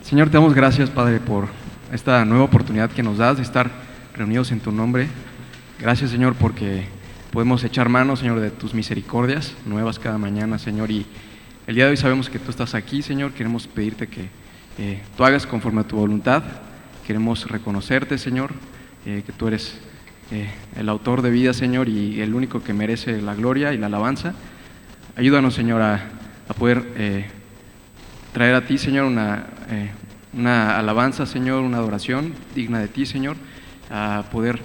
Señor, te damos gracias, Padre, por esta nueva oportunidad que nos das de estar reunidos en tu nombre. Gracias, Señor, porque podemos echar mano, Señor, de tus misericordias nuevas cada mañana, Señor. Y el día de hoy sabemos que tú estás aquí, Señor. Queremos pedirte que tú hagas conforme a tu voluntad. Queremos reconocerte, Señor, que tú eres el autor de vida, Señor, y el único que merece la gloria y la alabanza. Ayúdanos, Señor, a poder traer a ti, Señor, una alabanza, Señor, una adoración digna de ti, Señor, a poder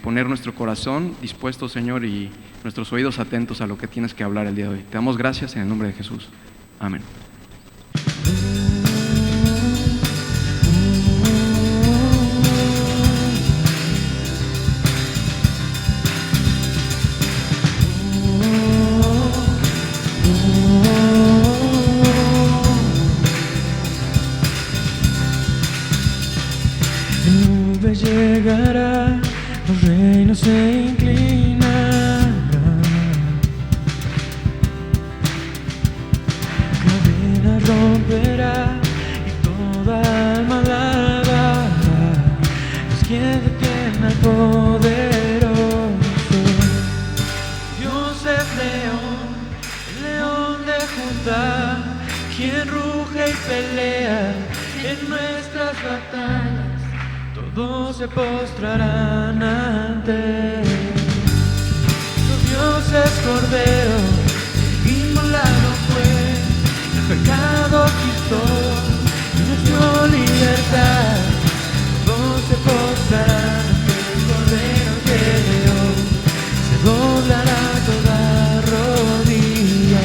poner nuestro corazón dispuesto, Señor, y nuestros oídos atentos a lo que tienes que hablar el día de hoy. Te damos gracias en el nombre de Jesús. Amén. Llegará, los reinos se inclinarán, cadena romperá y toda alma alabará. Es quien detiene al poderoso. Dios es león, el león de Judá, quien ruge y pelea en nuestras batallas. Todos se postrarán ante él. Su Dios es Cordero, inmolado fue, el pecado quitó y nos dio libertad. Todos se postrarán ante el Cordero que león, se doblará toda rodilla.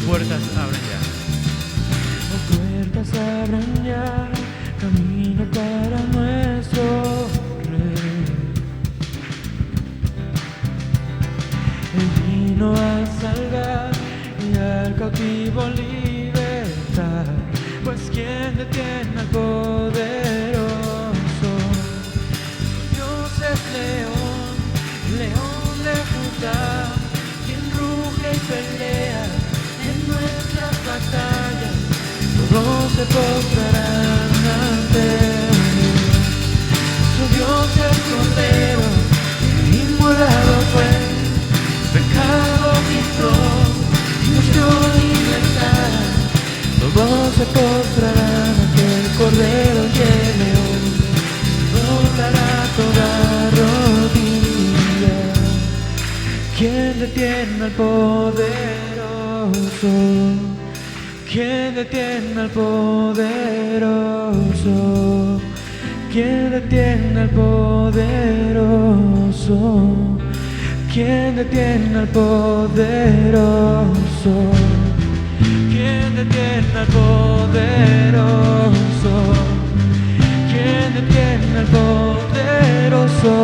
Puertas abran ya. Puertas abran ya, camino para nuestro Rey. Él vino a salvar y al cautivo libertad, pues quien detiene al poderoso. Dios es león, león de Judá, quien ruge y pelea en nuestras batallas. Todos se postrarán ante él. Su Dios es Cordero, inmolado fue, pecado quitó y nos dio libertad. Todos se postrarán ante el Cordero y el león, se doblará toda rodilla. ¿Quién detiene al poder? ¿Quién detiene al poderoso? ¿Quién detiene al poderoso? ¿Quién detiene al poderoso? ¿Quién detiene al poderoso? ¿Quién detiene al poderoso?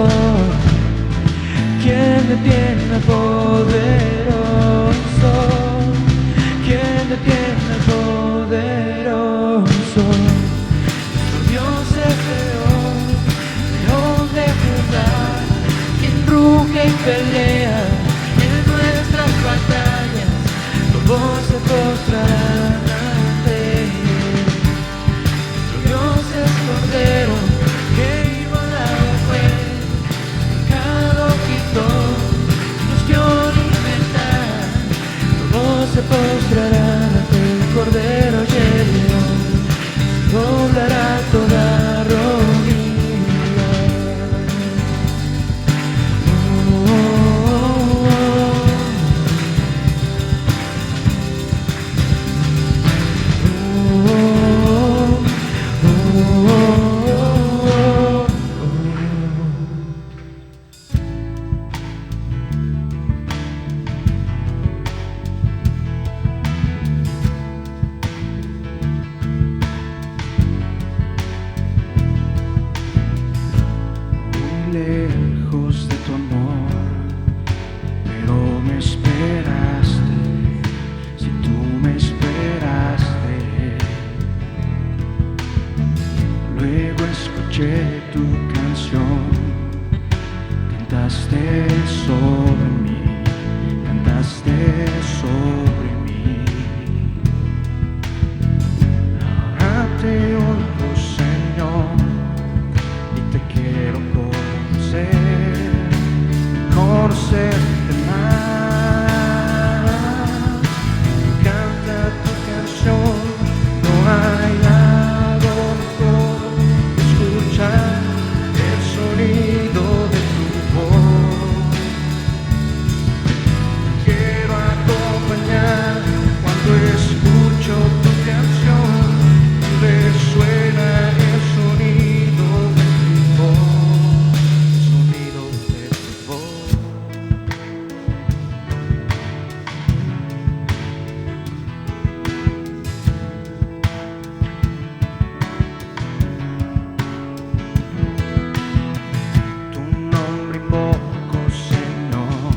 ¿Quién detiene al poderoso? ¿Quién detiene al poderoso? Nuestro Dios es león, león de Judá, quien ruge y pelea en nuestras batallas. Todos se postrarán ante él. Nuestro Dios es Cordero, que inmolado fue, pecado quitó, nos dio libertad. Todos se postrarán ante el Cordero y el león, se doblará toda rodilla. sobre mí. Ahora te oigo, Señor, y te quiero conocerte más. Canta tu canción, no hay algo mejor que escuchar el sonido de tu voz. Quiero acompañar cuando escucho tu canción y resuena el sonido de tu voz, el sonido de tu voz. Tu nombre invoco, Señor,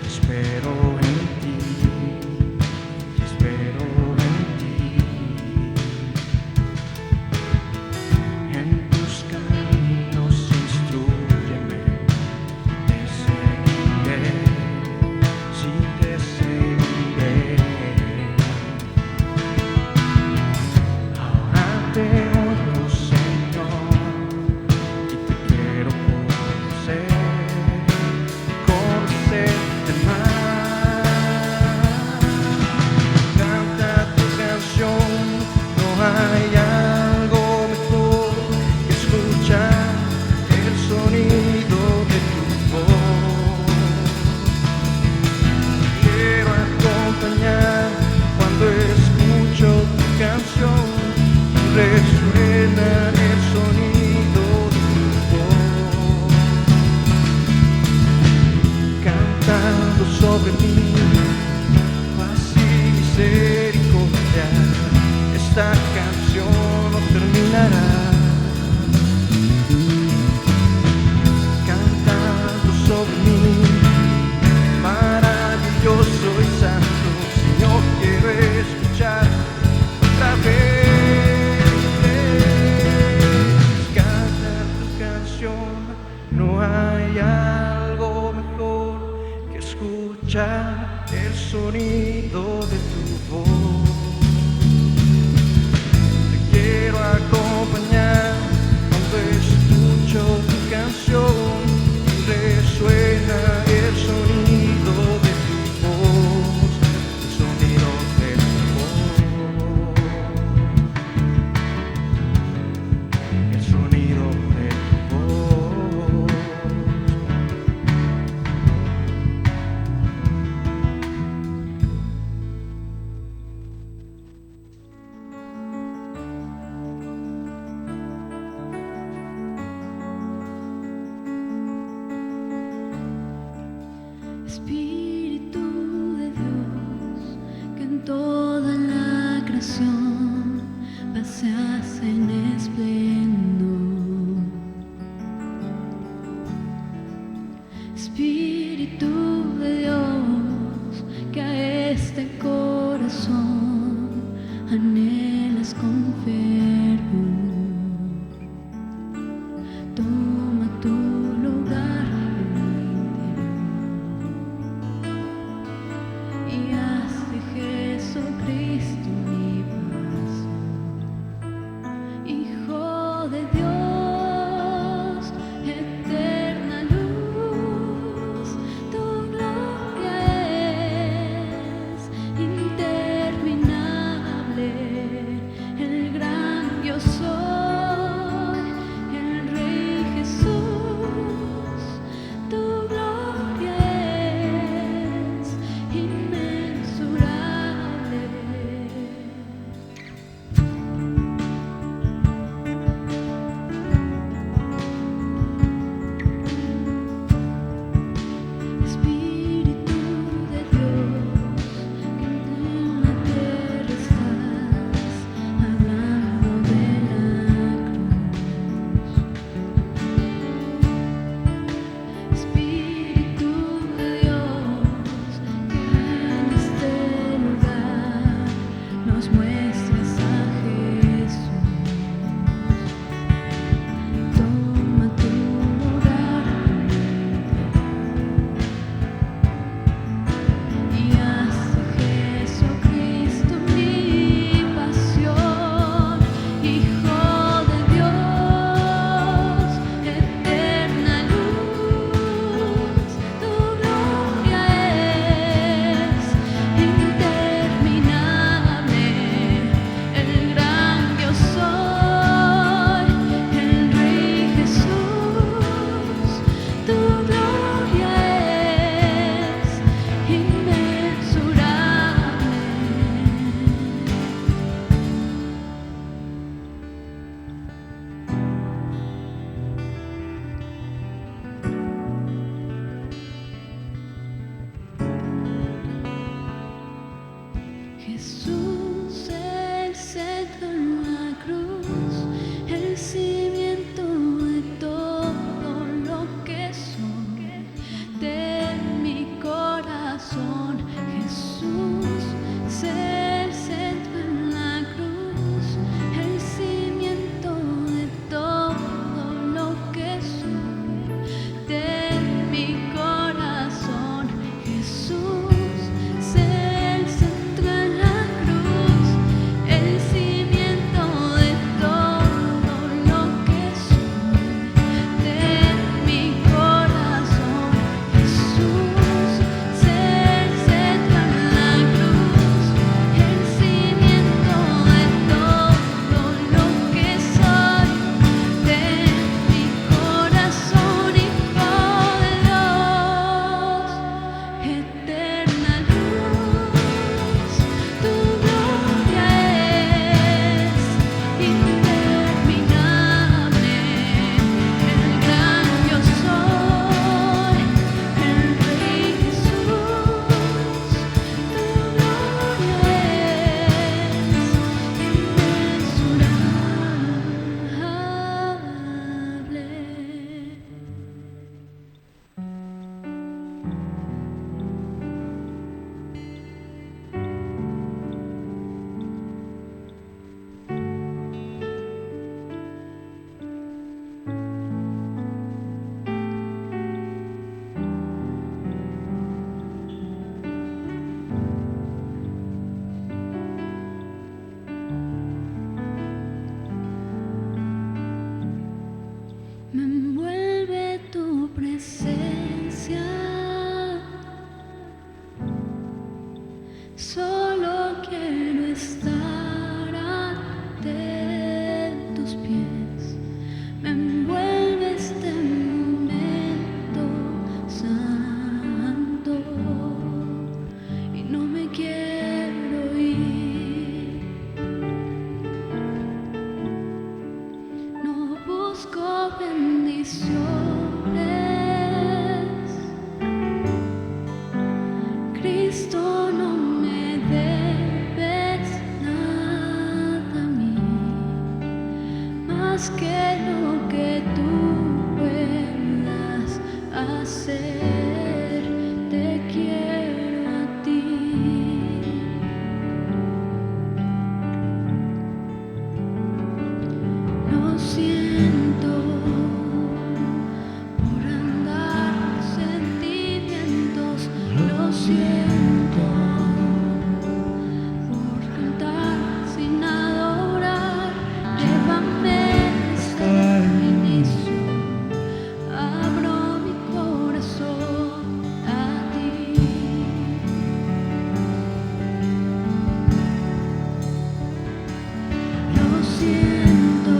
espero en ti, espero en ti. En tus caminos instrúyeme, te seguiré, sí te seguiré. Ahora te oigo, Señor, y te quiero conocerte más. Canta tu canción, no hay algo mejor que escuchar el sonido de tu voz. Quiero acompañar cuando escucho tu canción y resuena el sonido de tu voz. Cantando sobre mí, paz y misericordia, esta canción no terminará. Cantando sobre mí, maravilloso y santo, Señor, quiero escuchar otra vez. Canta tu canción, no hay algo mejor que escuchar el sonido de tu voz. Te quiero acompañar cuando escucho tu canción y resuena el sonido de tu voz, el sonido de tu voz, el sonido de tu voz. Espíritu de Dios, que en toda la creación paseas en esplendor. Espíritu de Dios, que a este corazón anhelas con fervor. Toma tu lugar en mi interior. Jesús, el centro en la cruz, el cimiento de todo lo que soy, de mi corazón. Jesús, el centro en la cruz, el cimiento de todo lo que soy, de mi corazón. Jesús, el centro en la cruz, el cimiento de todo lo que soy, de mi corazón. Jesús, el centro en la cruz, el cimiento de todo lo que soy, de mi corazón. Hijo de Dios, eterna luz, tu gloria es interminable. El gran yo soy, el Rey Jesús, tu gloria es inmensurable. Me envuelve tu presencia, solo quiero estar ante tus pies. Me envuelve este momento santo y no me quiero ir. No busco bendiciones, Cristo, no me debes nada a mí, más que lo que tú puedas hacer. Te quiero a ti. Lo siento por andar con sentimientos, lo siento por cantar sin adorar. Llévame desde el inicio, abro mi corazón a ti. Lo siento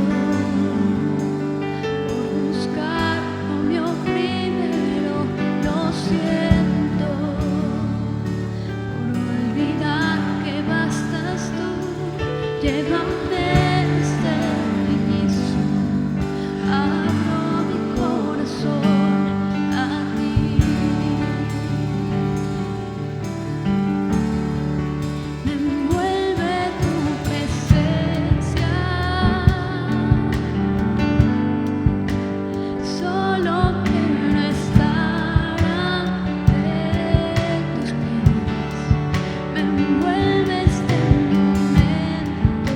por buscar lo mío primero, lo siento por olvidar que bastas tú. Llévame desde el inicio, abro mi corazón a ti. Me envuelve tu presencia, solo quiero estar ante tus pies. Me envuelve este momento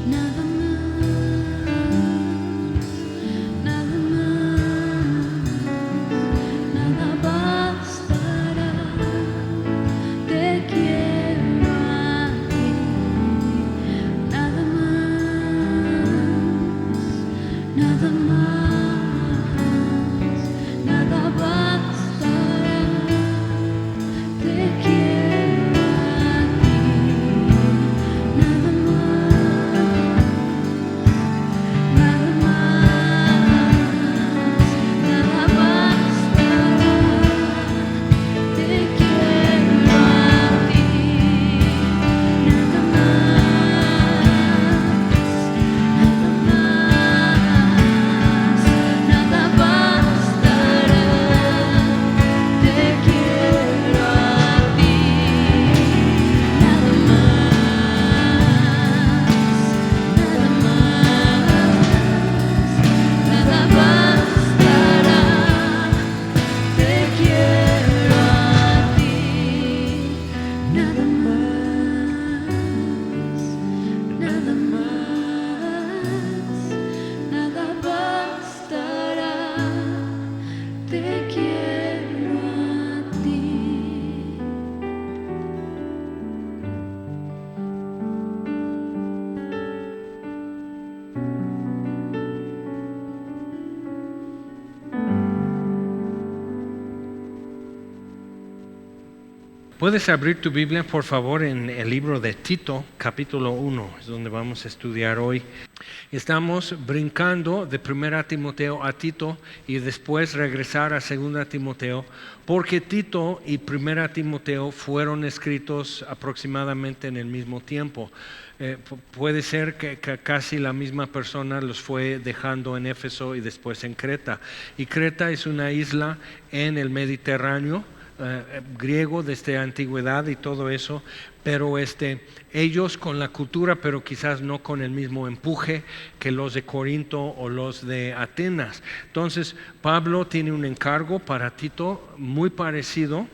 nada más, nada bastará. Te quiero a ti, nada más, nada más, nada bastará. Te quiero a ti, nada más, nada bastará. Te quiero a ti, nada más, nada bastará. Te quiero a ti, nada más, nada bastará. Te quiero a ti. Puedes abrir tu Biblia, por favor, en el libro de Tito, capítulo 1, es donde vamos a estudiar hoy. Estamos brincando de 1 Timoteo a Tito y después regresar a 2 Timoteo, porque Tito y 1 Timoteo fueron escritos aproximadamente en el mismo tiempo. Puede ser que casi la misma persona los fue dejando en Éfeso y después en Creta. Y Creta es una isla en el Mediterráneo, griego desde antigüedad y todo eso, pero ellos con la cultura, pero quizás no con el mismo empuje que los de Corinto o los de Atenas. Entonces Pablo tiene un encargo para Tito muy parecido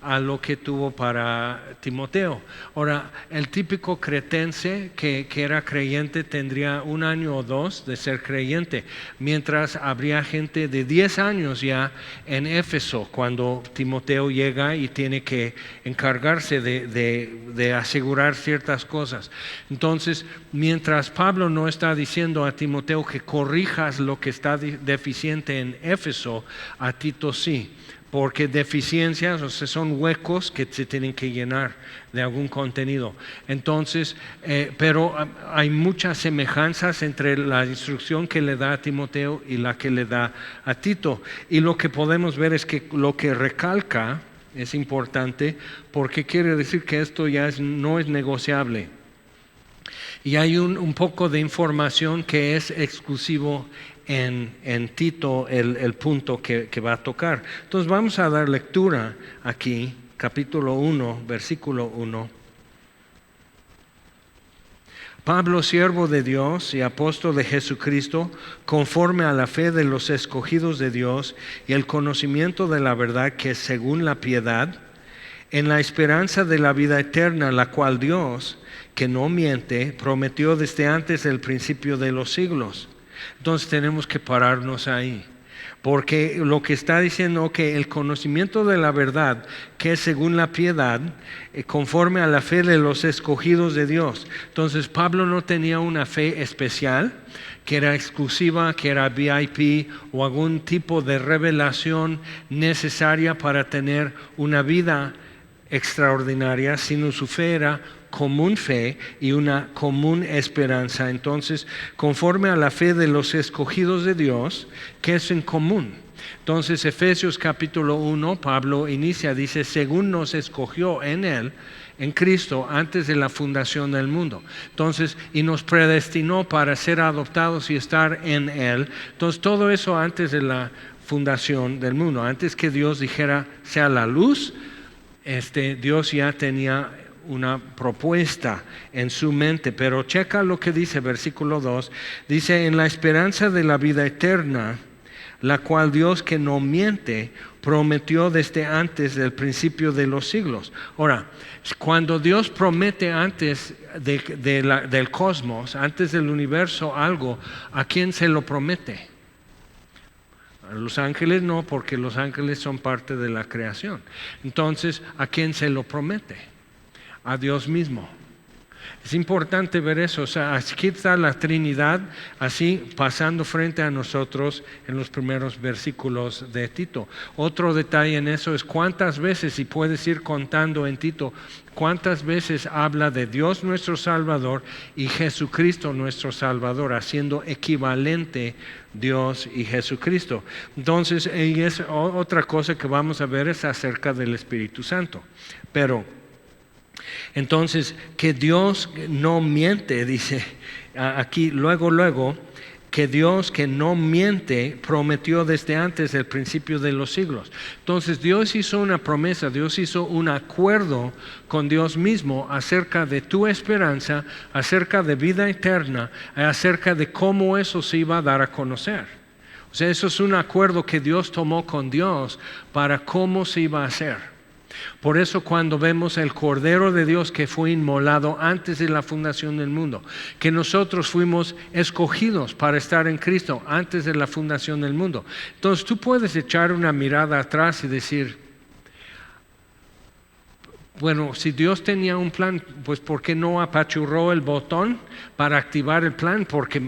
a lo que tuvo para Timoteo. Ahora, el típico cretense que era creyente tendría 1 año o 2 de ser creyente, mientras habría gente de 10 años ya en Éfeso cuando Timoteo llega y tiene que encargarse de asegurar ciertas cosas. Entonces, mientras Pablo no está diciendo a Timoteo que corrijas lo que está deficiente en Éfeso, a Tito sí. Porque deficiencias, o sea, son huecos que se tienen que llenar de algún contenido. Entonces, pero hay muchas semejanzas entre la instrucción que le da a Timoteo y la que le da a Tito. Y lo que podemos ver es que lo que recalca es importante, porque quiere decir que esto ya no es negociable. Y hay un poco de información que es exclusivo en Tito, el punto que va a tocar. Entonces vamos a dar lectura aquí, capítulo 1, versículo 1. Pablo, siervo de Dios y apóstol de Jesucristo, conforme a la fe de los escogidos de Dios y el conocimiento de la verdad que es según la piedad, en la esperanza de la vida eterna, la cual Dios, que no miente, prometió desde antes del principio de los siglos. Entonces tenemos que pararnos ahí, porque lo que está diciendo que el conocimiento de la verdad, que es según la piedad, conforme a la fe de los escogidos de Dios. Entonces Pablo no tenía una fe especial, que era exclusiva, que era VIP o algún tipo de revelación necesaria para tener una vida extraordinaria, sino su fe era común fe y una común esperanza. Entonces, conforme a la fe de los escogidos de Dios, que es en común. Entonces, Efesios capítulo 1, Pablo inicia, dice, según nos escogió en Él, en Cristo, antes de la fundación del mundo. Entonces, y nos predestinó para ser adoptados y estar en Él. Entonces, todo eso antes de la fundación del mundo, antes que Dios dijera, sea la luz, Dios ya tenía una propuesta en su mente, pero checa lo que dice versículo 2, dice, en la esperanza de la vida eterna, la cual Dios, que no miente, prometió desde antes del principio de los siglos. Ahora, cuando Dios promete antes del cosmos, antes del universo algo, ¿a quién se lo promete? A los ángeles no, porque los ángeles son parte de la creación. Entonces, ¿a quién se lo promete? A Dios mismo. Es importante ver eso. O sea, aquí está la Trinidad así pasando frente a nosotros en los primeros versículos de Tito. Otro detalle en eso es cuántas veces, y puedes ir contando en Tito, cuántas veces habla de Dios nuestro Salvador y Jesucristo nuestro Salvador, haciendo equivalente Dios y Jesucristo. Entonces, y es otra cosa que vamos a ver es acerca del Espíritu Santo. Pero entonces, que Dios no miente, dice aquí luego, que Dios que no miente prometió desde antes del principio de los siglos. Entonces Dios hizo una promesa, Dios hizo un acuerdo con Dios mismo acerca de tu esperanza, acerca de vida eterna, acerca de cómo eso se iba a dar a conocer. O sea, eso es un acuerdo que Dios tomó con Dios para cómo se iba a hacer. Por eso cuando vemos el Cordero de Dios que fue inmolado antes de la fundación del mundo, que nosotros fuimos escogidos para estar en Cristo antes de la fundación del mundo. Entonces tú puedes echar una mirada atrás y decir, bueno, si Dios tenía un plan, pues ¿por qué no apachurró el botón para activar el plan? Porque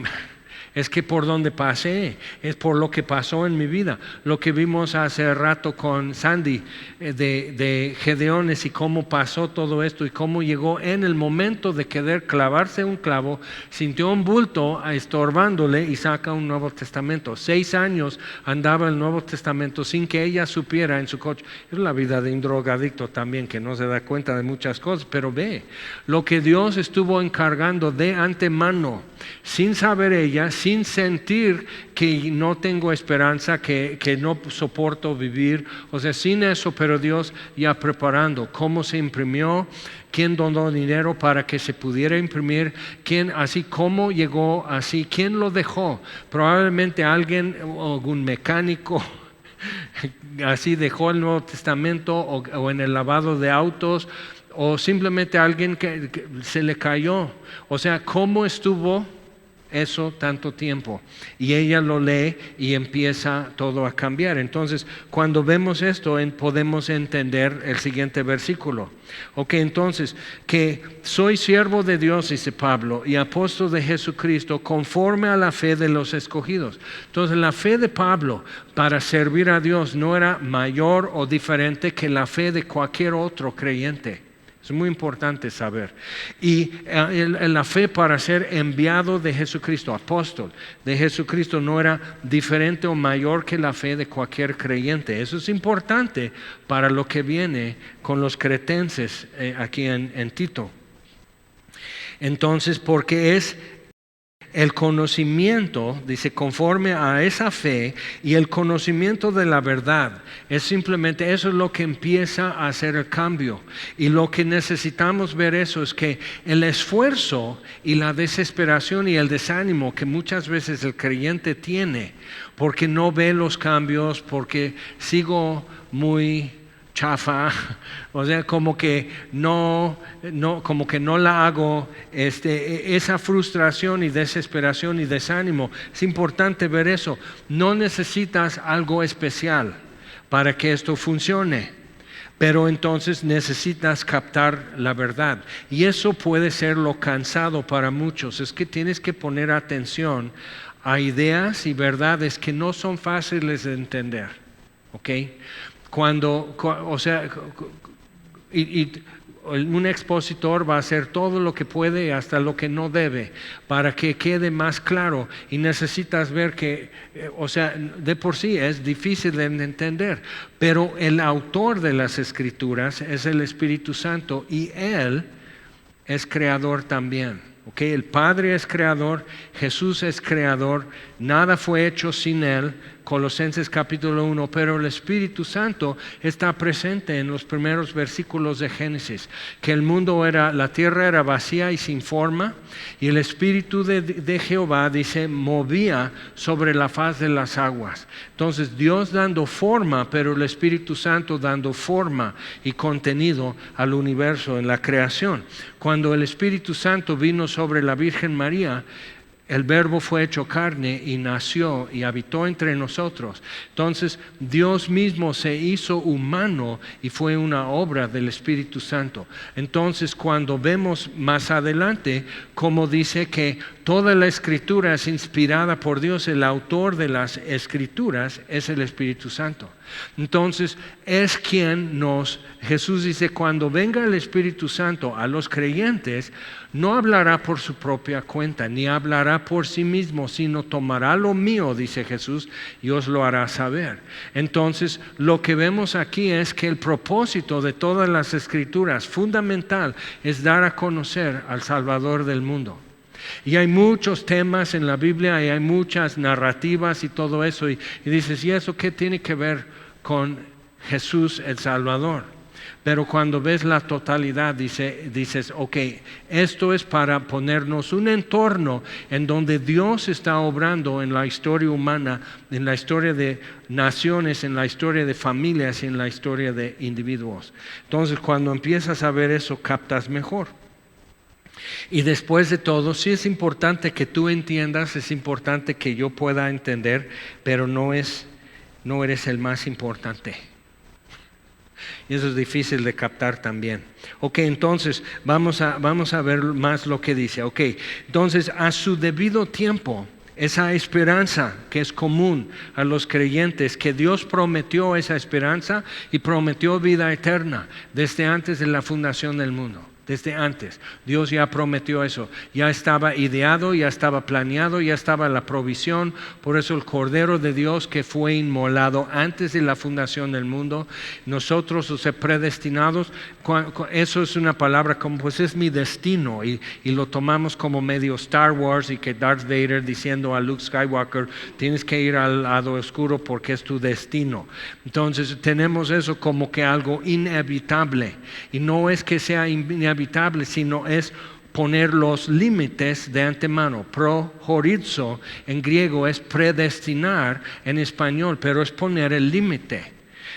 es que por donde pasé, es por lo que pasó en mi vida. Lo que vimos hace rato con Sandy de Gedeones y cómo pasó todo esto y cómo llegó en el momento de querer clavarse un clavo, sintió un bulto estorbándole y saca un Nuevo Testamento. 6 años andaba el Nuevo Testamento sin que ella supiera en su coche. Es la vida de un drogadicto también que no se da cuenta de muchas cosas, pero ve lo que Dios estuvo encargando de antemano, sin saber ella, sin sentir que no tengo esperanza, que no soporto vivir, o sea, sin eso, pero Dios ya preparando cómo se imprimió, quién donó dinero para que se pudiera imprimir, quién, así cómo llegó, así, quién lo dejó, probablemente alguien, algún mecánico, así dejó el Nuevo Testamento o en el lavado de autos, o simplemente alguien que se le cayó, o sea, cómo estuvo eso tanto tiempo, y ella lo lee y empieza todo a cambiar. Entonces cuando vemos esto podemos entender el siguiente versículo. Ok, entonces, que soy siervo de Dios, dice Pablo, y apóstol de Jesucristo, conforme a la fe de los escogidos. Entonces la fe de Pablo para servir a Dios no era mayor o diferente que la fe de cualquier otro creyente. Es muy importante saber. Y la fe para ser enviado de Jesucristo, apóstol de Jesucristo, no era diferente o mayor que la fe de cualquier creyente. Eso es importante para lo que viene con los cretenses aquí en Tito. Entonces, porque es el conocimiento, dice, conforme a esa fe y el conocimiento de la verdad, es simplemente eso es lo que empieza a hacer el cambio. Y lo que necesitamos ver eso es que el esfuerzo y la desesperación y el desánimo que muchas veces el creyente tiene, porque no ve los cambios, porque sigo muy chafa, o sea, como que no la hago, esa frustración y desesperación y desánimo, es importante ver eso. No necesitas algo especial para que esto funcione, pero entonces necesitas captar la verdad, y eso puede ser lo cansado para muchos. Es que tienes que poner atención a ideas y verdades que no son fáciles de entender, ¿ok? Un expositor va a hacer todo lo que puede y hasta lo que no debe para que quede más claro, y necesitas ver que, de por sí es difícil de entender, pero el autor de las Escrituras es el Espíritu Santo y Él es creador también. Okay, el Padre es creador, Jesús es creador, nada fue hecho sin Él, Colosenses capítulo 1, pero el Espíritu Santo está presente en los primeros versículos de Génesis, que la tierra era vacía y sin forma, y el Espíritu de Jehová, dice, movía sobre la faz de las aguas. Entonces Dios dando forma, pero el Espíritu Santo dando forma y contenido al universo en la creación. Cuando el Espíritu Santo vino sobre la Virgen María, el Verbo fue hecho carne y nació y habitó entre nosotros. Entonces Dios mismo se hizo humano y fue una obra del Espíritu Santo. Entonces cuando vemos más adelante, como dice que toda la Escritura es inspirada por Dios, el autor de las Escrituras es el Espíritu Santo. Entonces es Jesús dice, cuando venga el Espíritu Santo a los creyentes, no hablará por su propia cuenta, ni hablará por sí mismo, sino tomará lo mío, dice Jesús, y os lo hará saber. Entonces lo que vemos aquí es que el propósito de todas las Escrituras fundamental es dar a conocer al Salvador del mundo. Y hay muchos temas en la Biblia y hay muchas narrativas y todo eso, y dices, ¿y eso qué tiene que ver con Jesús el Salvador? Pero cuando ves la totalidad dices, ok, esto es para ponernos un entorno en donde Dios está obrando en la historia humana, en la historia de naciones, en la historia de familias y en la historia de individuos. Entonces cuando empiezas a ver eso, captas mejor. Y después de todo, sí es importante que tú entiendas, es importante que yo pueda entender, pero no eres el más importante. Y eso es difícil de captar también. Ok, entonces vamos a ver más lo que dice. Ok, entonces a su debido tiempo, esa esperanza que es común a los creyentes, que Dios prometió esa esperanza y prometió vida eterna desde antes de la fundación del mundo. Desde antes, Dios ya prometió eso, ya estaba ideado, ya estaba planeado, ya estaba la provisión. Por eso el Cordero de Dios que fue inmolado antes de la fundación del mundo, nosotros los predestinados, eso es una palabra como pues es mi destino, y lo tomamos como medio Star Wars, y que Darth Vader diciendo a Luke Skywalker, tienes que ir al lado oscuro porque es tu destino. Entonces tenemos eso como que algo inevitable, y no es que sea inevitable, sino es poner los límites de antemano. Prohorizo en griego es predestinar en español, pero es poner el límite.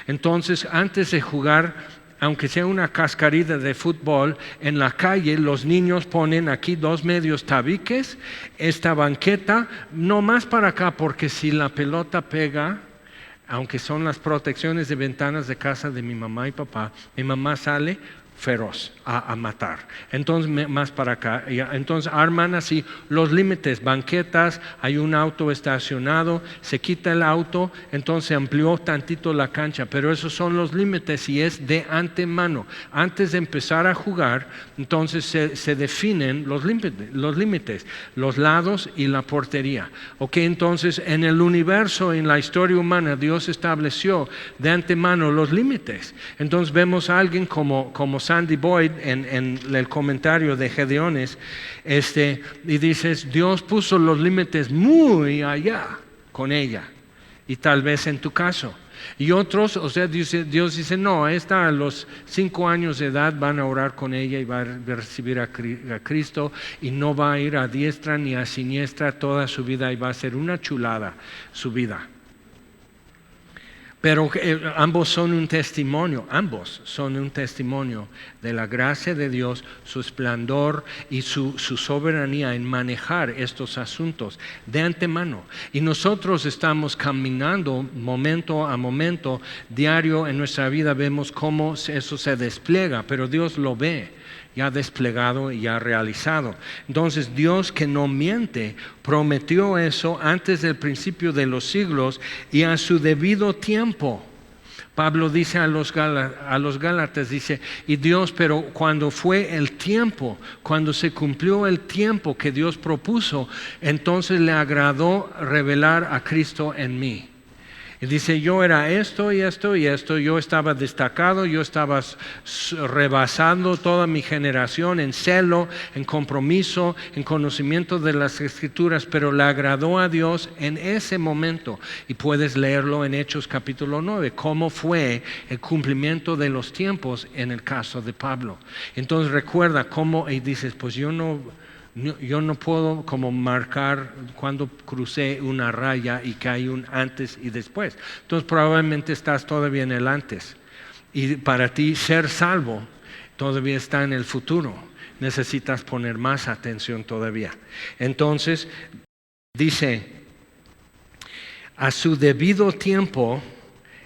Entonces, antes de jugar, aunque sea una cascarita de fútbol, en la calle los niños ponen aquí 2 medios tabiques, esta banqueta, no más para acá, porque si la pelota pega, aunque son las protecciones de ventanas de casa de mi mamá y papá, mi mamá sale feroz a matar. Entonces más para acá, entonces arman así los límites, banquetas, hay un auto estacionado, se quita el auto, entonces se amplió tantito la cancha, pero esos son los límites y es de antemano. Antes de empezar a jugar, entonces se definen los límites, los lados y la portería. Ok, entonces en el universo, en la historia humana, Dios estableció de antemano los límites. Entonces vemos a alguien como Sandy Boyd en el comentario de Gedeones, y dices, Dios puso los límites muy allá con ella, y tal vez en tu caso. Y otros, o sea, Dios dice, no, a los 5 años de edad van a orar con ella y va a recibir a Cristo, y no va a ir a diestra ni a siniestra toda su vida, y va a ser una chulada su vida. Pero ambos son un testimonio de la gracia de Dios, su esplendor y su soberanía en manejar estos asuntos de antemano. Y nosotros estamos caminando momento a momento, diario en nuestra vida, vemos cómo eso se despliega, pero Dios lo ve ya desplegado y ya realizado. Entonces Dios, que no miente, prometió eso antes del principio de los siglos y a su debido tiempo. Pablo dice a los Gálatas, dice, y Dios, pero cuando fue el tiempo, cuando se cumplió el tiempo que Dios propuso, entonces le agradó revelar a Cristo en mí. Y dice, yo era esto y esto y esto, yo estaba destacado, yo estaba rebasando toda mi generación en celo, en compromiso, en conocimiento de las Escrituras, pero le agradó a Dios en ese momento. Y puedes leerlo en Hechos capítulo 9, cómo fue el cumplimiento de los tiempos en el caso de Pablo. Entonces recuerda cómo, y dices, pues yo no puedo como marcar cuando crucé una raya y que hay un antes y después. Entonces probablemente estás todavía en el antes. Y para ti ser salvo todavía está en el futuro. Necesitas poner más atención todavía. Entonces dice, a su debido tiempo,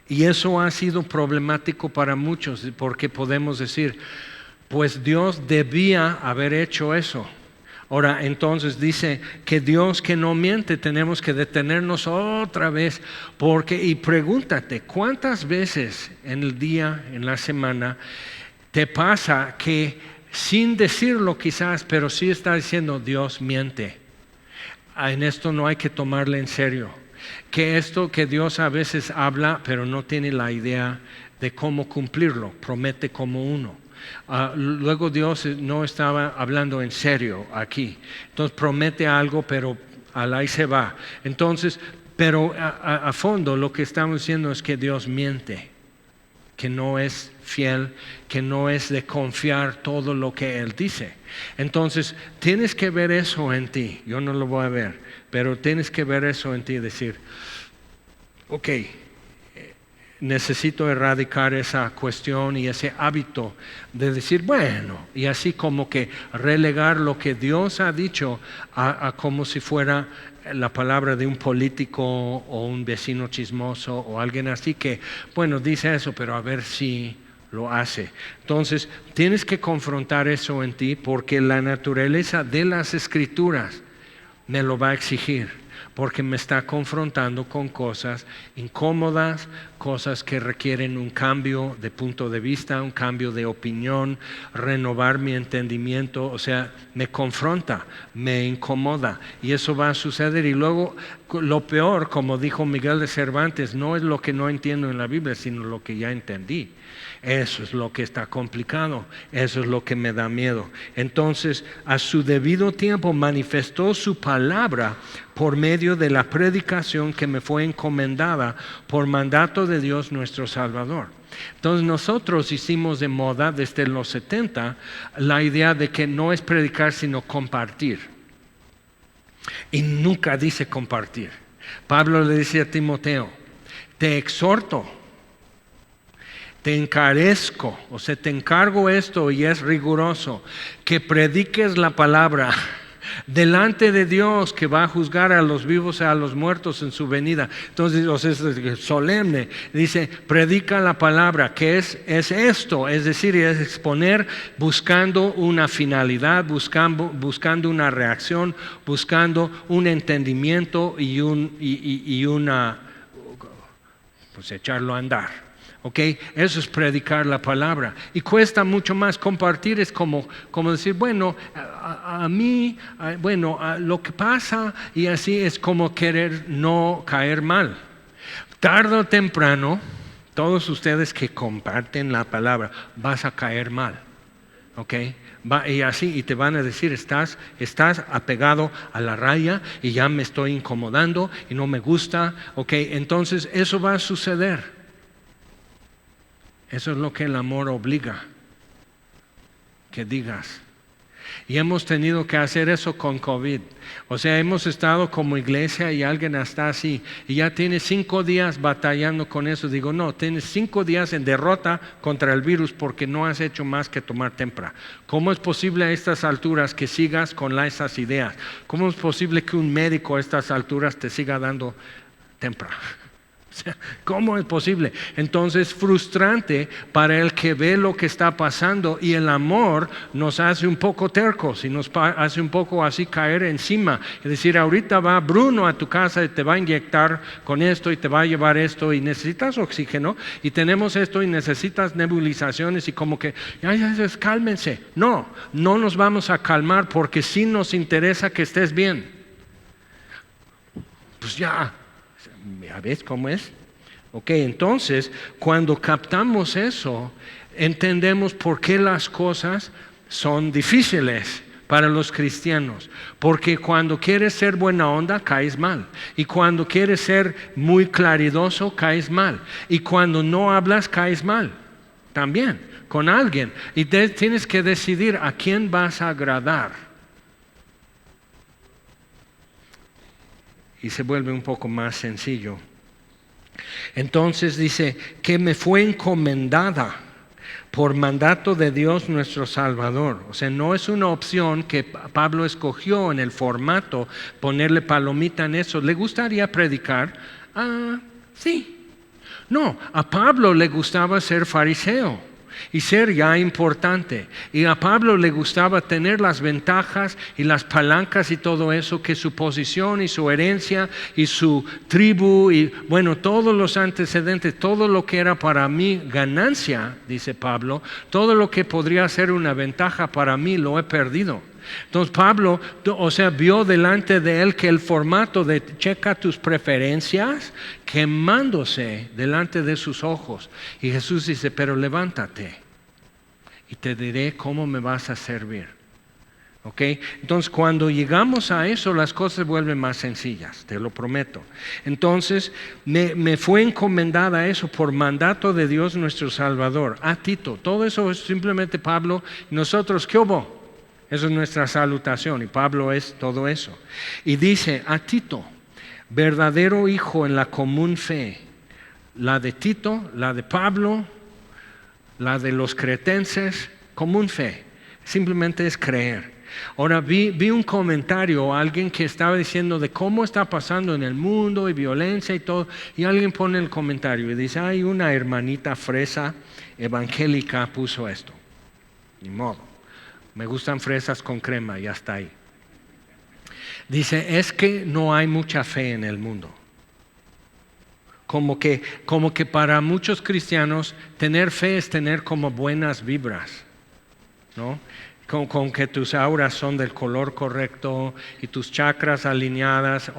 y eso ha sido problemático para muchos, porque podemos decir, pues Dios debía haber hecho eso. Ahora, entonces dice que Dios que no miente, tenemos que detenernos otra vez, y pregúntate, ¿cuántas veces en el día, en la semana, te pasa que sin decirlo quizás, pero sí está diciendo Dios miente? En esto no hay que tomarle en serio. Que esto que Dios a veces habla, pero no tiene la idea de cómo cumplirlo, promete como uno. Luego Dios no estaba hablando en serio aquí. Entonces promete algo, pero ahí se va. Entonces, pero a fondo lo que estamos diciendo es que Dios miente, que no es fiel, que no es de confiar todo lo que Él dice. Entonces, tienes que ver eso en ti. Yo no lo voy a ver, pero tienes que ver eso en ti y decir, ok, necesito erradicar esa cuestión y ese hábito de decir, bueno, y así como que relegar lo que Dios ha dicho a como si fuera la palabra de un político o un vecino chismoso o alguien así que, bueno, dice eso, pero a ver si lo hace. Entonces, tienes que confrontar eso en ti porque la naturaleza de las Escrituras me lo va a exigir. Porque me está confrontando con cosas incómodas, cosas que requieren un cambio de punto de vista, un cambio de opinión, renovar mi entendimiento, o sea, me confronta, me incomoda y eso va a suceder. Y luego lo peor, como dijo Miguel de Cervantes, no es lo que no entiendo en la Biblia, sino lo que ya entendí. Eso es lo que está complicado, eso es lo que me da miedo. Entonces, a su debido tiempo manifestó su palabra por medio de la predicación que me fue encomendada por mandato de Dios nuestro Salvador. Entonces nosotros hicimos de moda desde los 70 la idea de que no es predicar sino compartir. Y nunca dice compartir. Pablo le dice a Timoteo, te exhorto, te encarezco, o sea, te encargo esto y es riguroso, que prediques la palabra delante de Dios que va a juzgar a los vivos y a los muertos en su venida. Entonces, es solemne, dice, predica la palabra, que es esto, es decir, es exponer buscando una finalidad, buscando una reacción, buscando un entendimiento y una, pues echarlo a andar. Okay, eso es predicar la palabra y cuesta mucho más. Compartir es como decir, bueno, a mí, bueno, lo que pasa y así es como querer no caer mal. Tarde o temprano, todos ustedes que comparten la palabra, vas a caer mal. Okay, y así, y te van a decir, estás apegado a la raya y ya me estoy incomodando y no me gusta. Okay, entonces eso va a suceder. Eso es lo que el amor obliga, que digas. Y hemos tenido que hacer eso con COVID. O sea, hemos estado como iglesia y alguien está así. Y ya tiene 5 días batallando con eso. Digo, no, tienes 5 días en derrota contra el virus porque no has hecho más que tomar tempra. ¿Cómo es posible a estas alturas que sigas con esas ideas? ¿Cómo es posible que un médico a estas alturas te siga dando tempra? ¿Cómo es posible? Entonces, frustrante para el que ve lo que está pasando y el amor nos hace un poco tercos y nos hace un poco así caer encima. Es decir, ahorita va Bruno a tu casa y te va a inyectar con esto y te va a llevar esto y necesitas oxígeno y tenemos esto y necesitas nebulizaciones y como que, ya, cálmense. No nos vamos a calmar porque sí nos interesa que estés bien. Pues ya ves cómo es. Ok, entonces cuando captamos eso, entendemos por qué las cosas son difíciles para los cristianos. Porque cuando quieres ser buena onda, caes mal. Y cuando quieres ser muy claridoso, caes mal. Y cuando no hablas, caes mal. También, con alguien. Y tienes que decidir a quién vas a agradar. Y se vuelve un poco más sencillo. Entonces dice que me fue encomendada por mandato de Dios nuestro Salvador. O sea, no es una opción que Pablo escogió en el formato, ponerle palomita en eso. ¿Le gustaría predicar? Sí. No, a Pablo le gustaba ser fariseo y ser ya importante. Y a Pablo le gustaba tener las ventajas y las palancas y todo eso, que su posición y su herencia y su tribu y bueno, todos los antecedentes, todo lo que era para mí ganancia, dice Pablo, todo lo que podría ser una ventaja para mí lo he perdido. Entonces Pablo, vio delante de él que el formato de checa tus preferencias quemándose delante de sus ojos. Y Jesús dice, pero levántate y te diré cómo me vas a servir. ¿Ok? Entonces cuando llegamos a eso, las cosas se vuelven más sencillas, te lo prometo. Entonces me fue encomendada eso por mandato de Dios nuestro Salvador, a Tito. Todo eso es simplemente Pablo. Nosotros, ¿qué hubo? Eso es nuestra salutación y Pablo es todo eso. Y dice a Tito, verdadero hijo en la común fe. La de Tito, la de Pablo, la de los cretenses, común fe. Simplemente es creer. Ahora vi un comentario, alguien que estaba diciendo de cómo está pasando en el mundo y violencia y todo. Y alguien pone el comentario y dice, hay una hermanita fresa evangélica puso esto. Ni modo. Me gustan fresas con crema y hasta ahí. Dice, es que no hay mucha fe en el mundo. Como que para muchos cristianos tener fe es tener como buenas vibras, ¿no? Con que tus auras son del color correcto y tus chakras alineadas,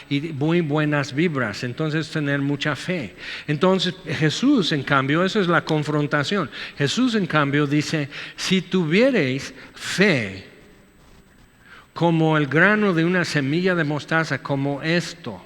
y muy buenas vibras. Entonces tener mucha fe. Entonces Jesús, en cambio, eso es la confrontación. Jesús, en cambio, dice, si tuvierais fe como el grano de una semilla de mostaza, como esto,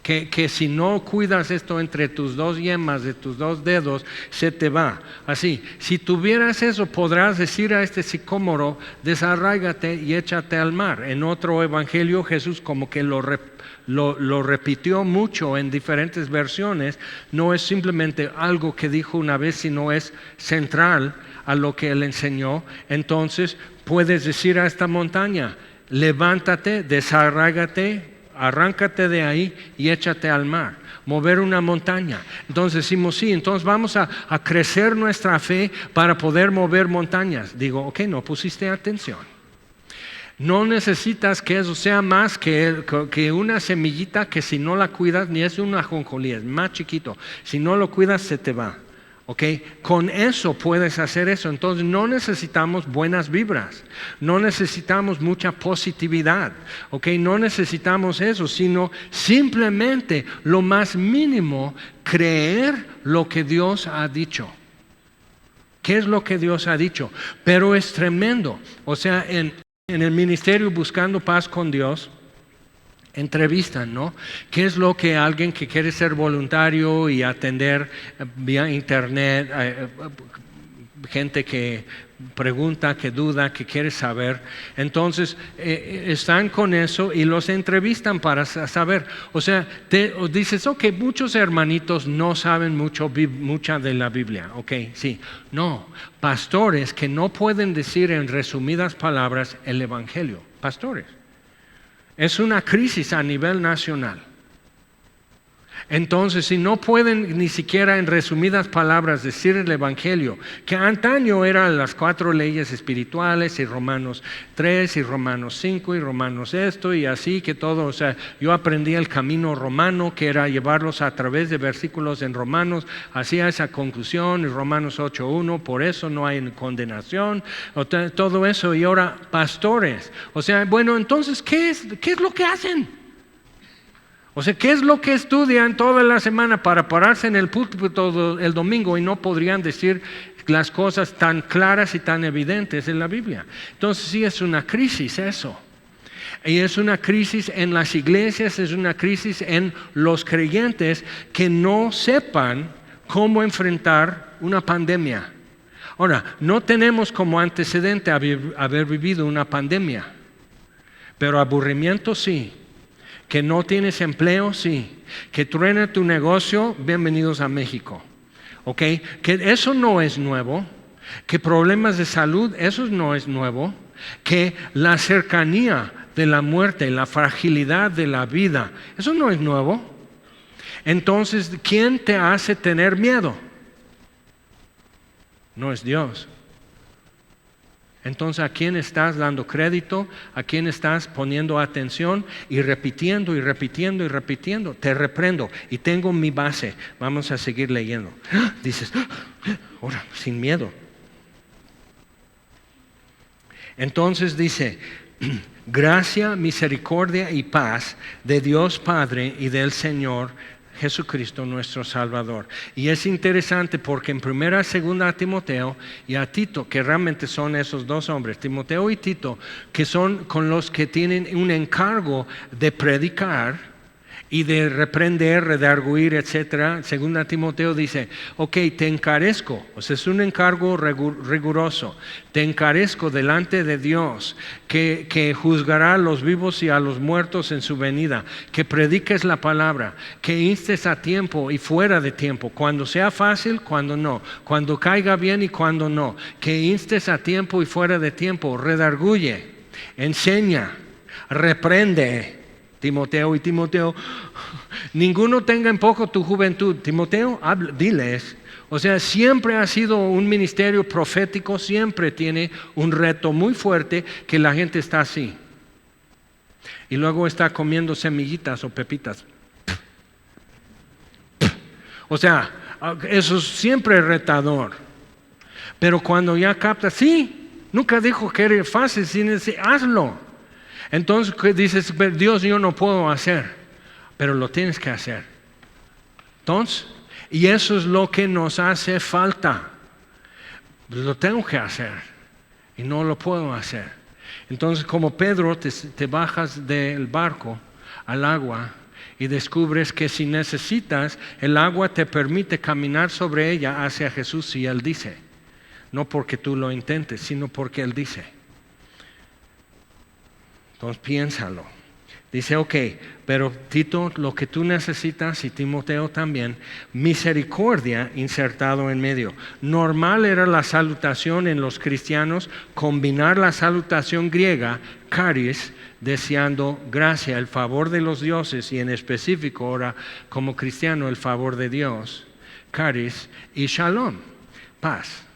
que si no cuidas esto entre tus dos yemas de tus dos dedos, se te va. Así, si tuvieras eso, podrás decir a este sicómoro, desarráigate y échate al mar. En otro evangelio Jesús como que lo repitió mucho en diferentes versiones. No es simplemente algo que dijo una vez, sino es central a lo que él enseñó. Entonces puedes decir a esta montaña, levántate, desarráigate, arráncate de ahí y échate al mar. Mover una montaña. Entonces decimos, sí, entonces vamos a crecer nuestra fe para poder mover montañas. Digo, ok, no pusiste atención. No necesitas que eso sea más que una semillita que si no la cuidas, ni es una ajonjolí, es más chiquito. Si no lo cuidas, se te va. Okay. Con eso puedes hacer eso. Entonces no necesitamos buenas vibras, no necesitamos mucha positividad, okay. No necesitamos eso, sino simplemente lo más mínimo, creer lo que Dios ha dicho. ¿Qué es lo que Dios ha dicho? Pero es tremendo. O sea, en el ministerio Buscando Paz con Dios, entrevistan, ¿no? ¿Qué es lo que alguien que quiere ser voluntario y atender vía internet, gente que pregunta, que duda, que quiere saber? Entonces están con eso y los entrevistan para saber. O sea, dices, ok, muchos hermanitos no saben mucha de la Biblia. Ok, sí. No, pastores que no pueden decir en resumidas palabras el Evangelio. Pastores. Es una crisis a nivel nacional. Entonces, si no pueden ni siquiera en resumidas palabras decir el Evangelio, que antaño eran las 4 leyes espirituales y Romanos 3 y Romanos 5 y Romanos esto y así que todo, o sea, yo aprendí el camino romano que era llevarlos a través de versículos en Romanos hacia esa conclusión, en Romanos 8:1, por eso no hay condenación, todo eso. Y ahora pastores, o sea, bueno, entonces, ¿qué es lo que hacen? O sea, ¿qué es lo que estudian toda la semana para pararse en el púlpito el domingo y no podrían decir las cosas tan claras y tan evidentes en la Biblia? Entonces sí es una crisis eso. Y es una crisis en las iglesias, es una crisis en los creyentes que no sepan cómo enfrentar una pandemia. Ahora, no tenemos como antecedente haber vivido una pandemia, pero aburrimiento sí. Que no tienes empleo, sí. Que truena tu negocio, bienvenidos a México. ¿Ok? Que eso no es nuevo. Que problemas de salud, eso no es nuevo. Que la cercanía de la muerte, la fragilidad de la vida, eso no es nuevo. Entonces, ¿quién te hace tener miedo? No es Dios. Entonces, ¿a quién estás dando crédito? ¿A quién estás poniendo atención? Y repitiendo y repitiendo y repitiendo. Te reprendo y tengo mi base. Vamos a seguir leyendo. Dices, ahora, sin miedo. Entonces dice, gracia, misericordia y paz de Dios Padre y del Señor Jesucristo nuestro Salvador. Y es interesante porque en 1 y 2 Timoteo y a Tito, que realmente son esos dos hombres, Timoteo y Tito, que son con los que tienen un encargo de predicar y de reprender, redarguir, etc. 2 Timoteo dice, ok, te encarezco, o sea, es un encargo riguroso, te encarezco delante de Dios, que juzgará a los vivos y a los muertos en su venida, que prediques la palabra, que instes a tiempo y fuera de tiempo, cuando sea fácil, cuando no, cuando caiga bien y cuando no, que instes a tiempo y fuera de tiempo, redarguye, enseña, reprende. Timoteo, ninguno tenga en poco tu juventud. Timoteo, diles. O sea, siempre ha sido un ministerio profético, siempre tiene un reto muy fuerte que la gente está así. Y luego está comiendo semillitas o pepitas. O sea, eso es siempre retador. Pero cuando ya captas, sí, nunca dijo que era fácil, sino hazlo. Entonces dices, Dios, yo no puedo hacer, pero lo tienes que hacer. Entonces, y eso es lo que nos hace falta. Lo tengo que hacer y no lo puedo hacer. Entonces, como Pedro, te bajas del barco al agua y descubres que si necesitas, el agua te permite caminar sobre ella hacia Jesús si Él dice. No porque tú lo intentes, sino porque Él dice. Entonces piénsalo. Dice, ok, pero Tito, lo que tú necesitas y Timoteo también, misericordia insertado en medio. Normal era la salutación en los cristianos, combinar la salutación griega, charis, deseando gracia, el favor de los dioses y en específico ahora como cristiano el favor de Dios, charis y shalom, paz.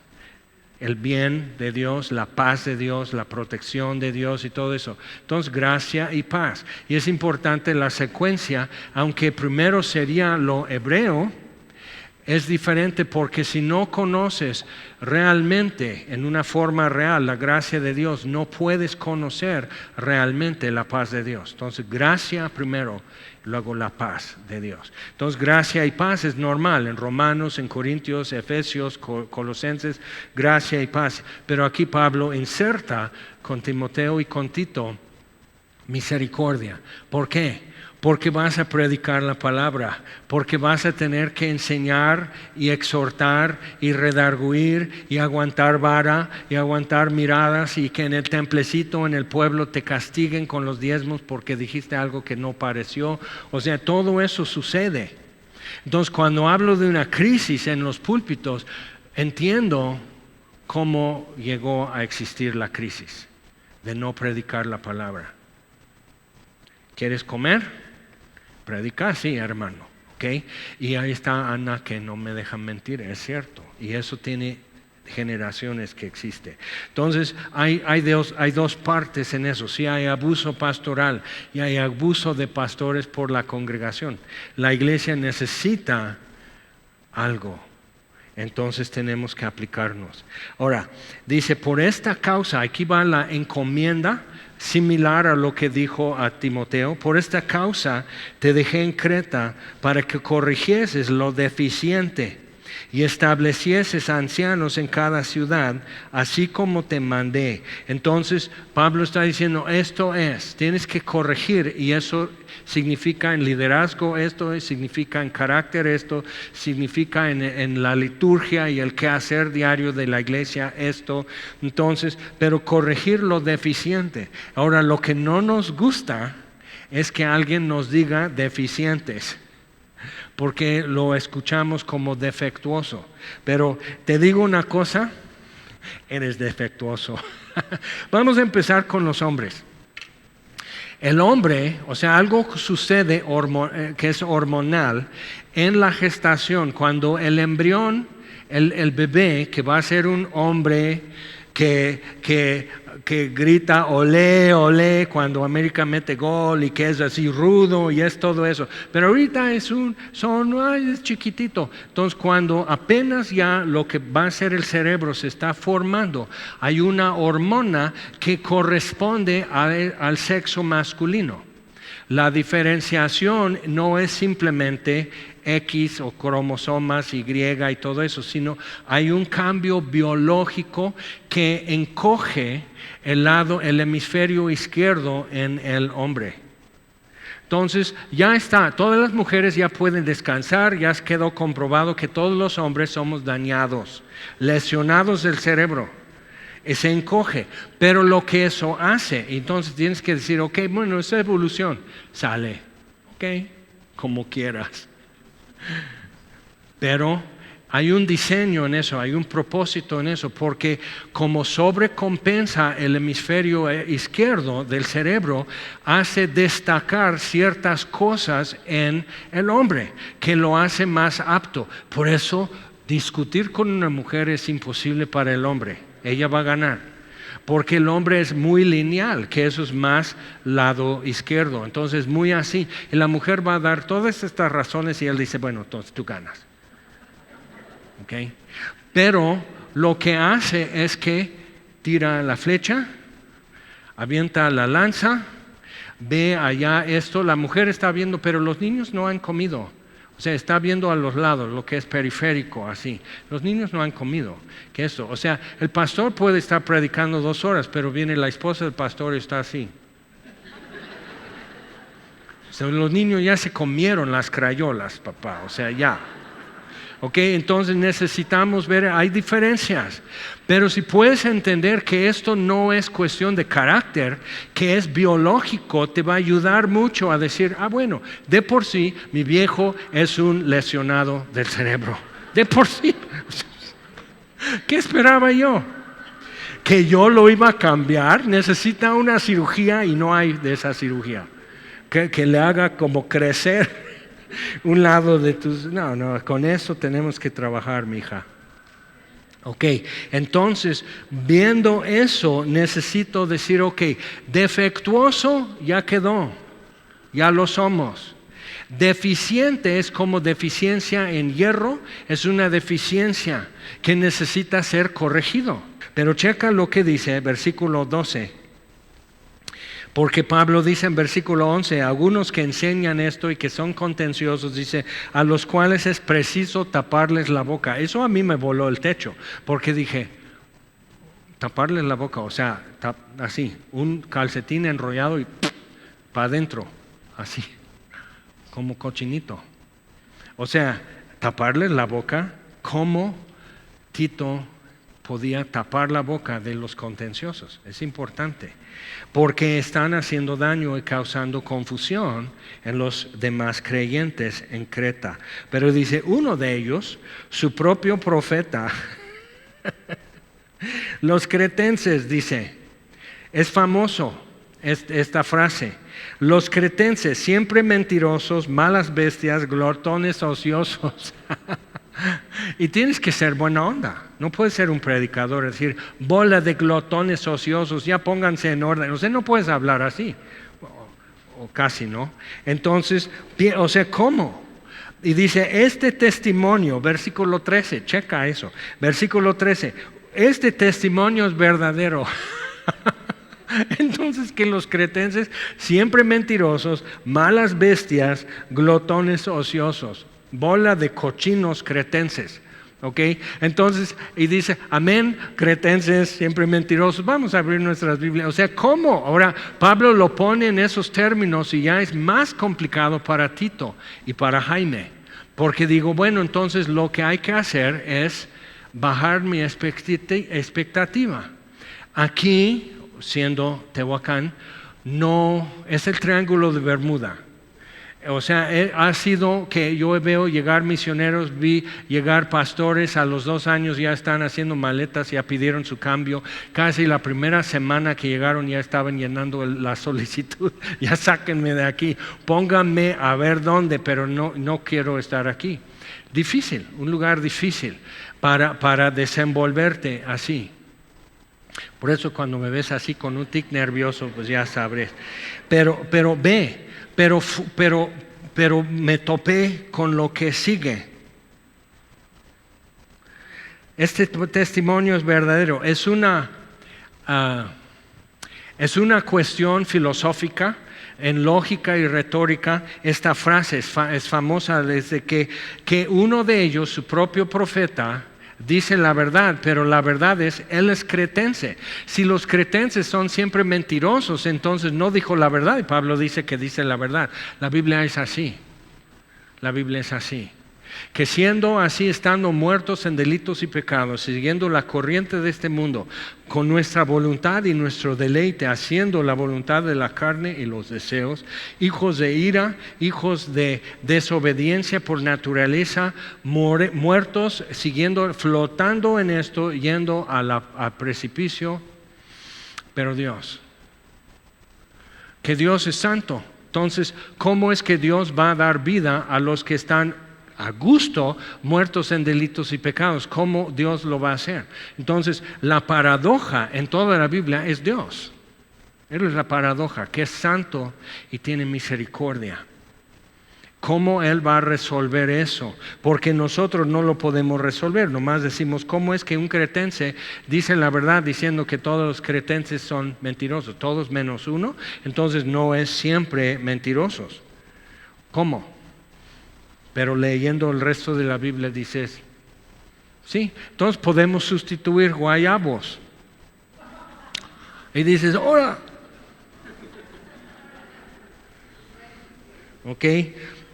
El bien de Dios, la paz de Dios, la protección de Dios y todo eso. Entonces, gracia y paz. Y es importante la secuencia, aunque primero sería lo hebreo, es diferente porque si no conoces realmente, en una forma real, la gracia de Dios, no puedes conocer realmente la paz de Dios. Entonces, gracia primero, luego la paz de Dios. Entonces, gracia y paz es normal en Romanos, en Corintios, Efesios, Colosenses, gracia y paz. Pero aquí Pablo inserta con Timoteo y con Tito misericordia. ¿Por qué? Porque vas a predicar la palabra, porque vas a tener que enseñar y exhortar y redarguir y aguantar vara y aguantar miradas y que en el templecito, en el pueblo te castiguen con los diezmos porque dijiste algo que no pareció. O sea, todo eso sucede. Entonces, cuando hablo de una crisis en los púlpitos, entiendo cómo llegó a existir la crisis de no predicar la palabra. ¿Quieres comer? Predicar, sí, hermano, ¿ok? Y ahí está Ana que no me deja mentir, es cierto. Y eso tiene generaciones que existe. Entonces, hay dos partes en eso. Sí hay abuso pastoral y hay abuso de pastores por la congregación. La iglesia necesita algo. Entonces tenemos que aplicarnos. Ahora, dice, por esta causa, aquí va la encomienda similar a lo que dijo a Timoteo. Por esta causa te dejé en Creta para que corrigieses lo deficiente y establecieses ancianos en cada ciudad, así como te mandé. Entonces Pablo está diciendo, esto tienes que corregir, y eso significa en liderazgo, esto significa en carácter, esto significa en la liturgia y el quehacer diario de la iglesia, esto. Entonces, pero corregir lo deficiente. Ahora, lo que no nos gusta es que alguien nos diga deficientes, porque lo escuchamos como defectuoso. Pero te digo una cosa, eres defectuoso. Vamos a empezar con los hombres. El hombre, o sea, algo sucede que es hormonal en la gestación, cuando el embrión, el bebé, que va a ser un hombre que grita olé, olé cuando América mete gol, y que es así rudo y es todo eso. Pero ahorita es chiquitito. Entonces, cuando apenas ya lo que va a ser el cerebro se está formando, hay una hormona que corresponde al sexo masculino. La diferenciación no es simplemente X o cromosomas Y y todo eso, sino hay un cambio biológico que encoge el hemisferio izquierdo en el hombre. Entonces ya está, todas las mujeres ya pueden descansar, ya quedó comprobado que todos los hombres somos dañados, lesionados del cerebro. Se encoge, pero lo que eso hace, entonces tienes que decir, ok, bueno, esa evolución sale, ok, como quieras. Pero hay un diseño en eso, hay un propósito en eso, porque como sobrecompensa el hemisferio izquierdo del cerebro, hace destacar ciertas cosas en el hombre, que lo hace más apto. Por eso discutir con una mujer es imposible para el hombre, ella va a ganar. Porque el hombre es muy lineal, que eso es más lado izquierdo, entonces muy así. Y la mujer va a dar todas estas razones y él dice, bueno, entonces tú ganas. ¿Okay? Pero lo que hace es que tira la flecha, avienta la lanza, ve allá esto, la mujer está viendo, pero los niños no han comido. O sea, está viendo a los lados, lo que es periférico, así. Los niños no han comido, que eso. O sea, el pastor puede estar predicando 2 horas, pero viene la esposa del pastor y está así. O sea, los niños ya se comieron las crayolas, papá. O sea, ya. Ok, entonces necesitamos ver, hay diferencias. Pero si puedes entender que esto no es cuestión de carácter, que es biológico, te va a ayudar mucho a decir, bueno, de por sí mi viejo es un lesionado del cerebro. De por sí. ¿Qué esperaba yo? ¿Que yo lo iba a cambiar? Necesita una cirugía y no hay de esa cirugía. Que le haga como crecer un lado de tus... No, con eso tenemos que trabajar, mija. Ok, entonces, viendo eso, necesito decir, ok, defectuoso ya quedó, ya lo somos. Deficiente es como deficiencia en hierro, es una deficiencia que necesita ser corregido. Pero checa lo que dice, versículo 12. Porque Pablo dice en versículo 11, algunos que enseñan esto y que son contenciosos, dice, a los cuales es preciso taparles la boca. Eso a mí me voló el techo, porque dije, taparles la boca, o sea, así, un calcetín enrollado y para adentro, así, como cochinito. O sea, taparles la boca, como Tito podía tapar la boca de los contenciosos. Es importante, porque están haciendo daño y causando confusión en los demás creyentes en Creta. Pero dice, uno de ellos, su propio profeta, los cretenses, dice, es famoso esta frase, los cretenses siempre mentirosos, malas bestias, glotones ociosos. Y tienes que ser buena onda. No puedes ser un predicador, decir, bola de glotones ociosos, ya pónganse en orden. O sea, no puedes hablar así, o casi no. Entonces, o sea, ¿cómo? Y dice, este testimonio, versículo 13, checa eso, versículo 13, este testimonio es verdadero. Entonces que los cretenses, siempre mentirosos, malas bestias, glotones ociosos, bola de cochinos cretenses. ¿Ok? Entonces, y dice, amén, cretenses, siempre mentirosos. Vamos a abrir nuestras Biblias. O sea, ¿cómo? Ahora, Pablo lo pone en esos términos y ya es más complicado para Tito y para Jaime. Porque digo, bueno, entonces lo que hay que hacer es bajar mi expectativa. Aquí, siendo Tehuacán, no es el triángulo de Bermuda. O sea, ha sido que yo veo llegar misioneros, vi llegar pastores, a los 2 años ya están haciendo maletas, ya pidieron su cambio. Casi la primera semana que llegaron ya estaban llenando la solicitud. Ya sáquenme de aquí, pónganme a ver dónde, pero no quiero estar aquí. Difícil, un lugar difícil para desenvolverte así. Por eso cuando me ves así con un tic nervioso, pues ya sabré. Pero me topé con lo que sigue. Este testimonio es verdadero. Es una cuestión filosófica, en lógica y retórica. Esta frase es famosa desde que uno de ellos, su propio profeta, dice la verdad, pero la verdad es, él es cretense. Si los cretenses son siempre mentirosos, entonces no dijo la verdad, y Pablo dice que dice la verdad. La Biblia es así. La Biblia es así. Que siendo así, estando muertos en delitos y pecados, siguiendo la corriente de este mundo, con nuestra voluntad y nuestro deleite, haciendo la voluntad de la carne y los deseos, hijos de ira, hijos de desobediencia por naturaleza, muertos, flotando en esto, yendo al precipicio. Pero Dios, que Dios es santo. Entonces, ¿cómo es que Dios va a dar vida a los que están a gusto muertos en delitos y pecados? ¿Cómo Dios lo va a hacer? Entonces, la paradoja en toda la Biblia es Dios. Él es la paradoja, que es santo y tiene misericordia. ¿Cómo Él va a resolver eso? Porque nosotros no lo podemos resolver. Nomás decimos, ¿cómo es que un cretense dice la verdad diciendo que todos los cretenses son mentirosos? Todos menos uno. Entonces no es siempre mentirosos. ¿Cómo? Pero leyendo el resto de la Biblia dices, sí, entonces podemos sustituir guayabos. Y dices, ¡ahora! ¿Ok?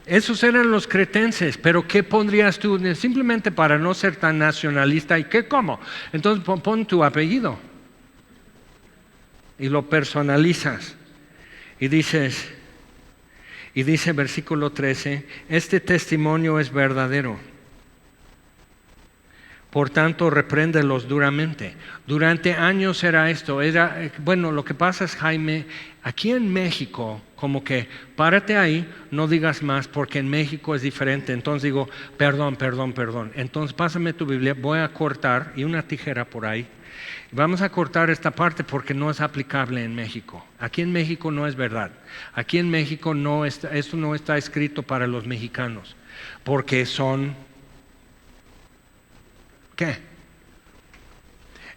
Esos eran los cretenses, pero ¿qué pondrías tú? Simplemente para no ser tan nacionalista. ¿Y qué cómo? Entonces pon tu apellido y lo personalizas. Y dice versículo 13, este testimonio es verdadero. Por tanto, repréndelos duramente. Durante años era esto. Bueno, lo que pasa es, Jaime, aquí en México, como que párate ahí, no digas más, porque en México es diferente. Entonces digo, perdón. Entonces pásame tu Biblia, voy a cortar, y una tijera por ahí. Vamos a cortar esta parte porque no es aplicable en México. Aquí en México no es verdad. Aquí en México esto no está escrito para los mexicanos, porque son... ¿Qué?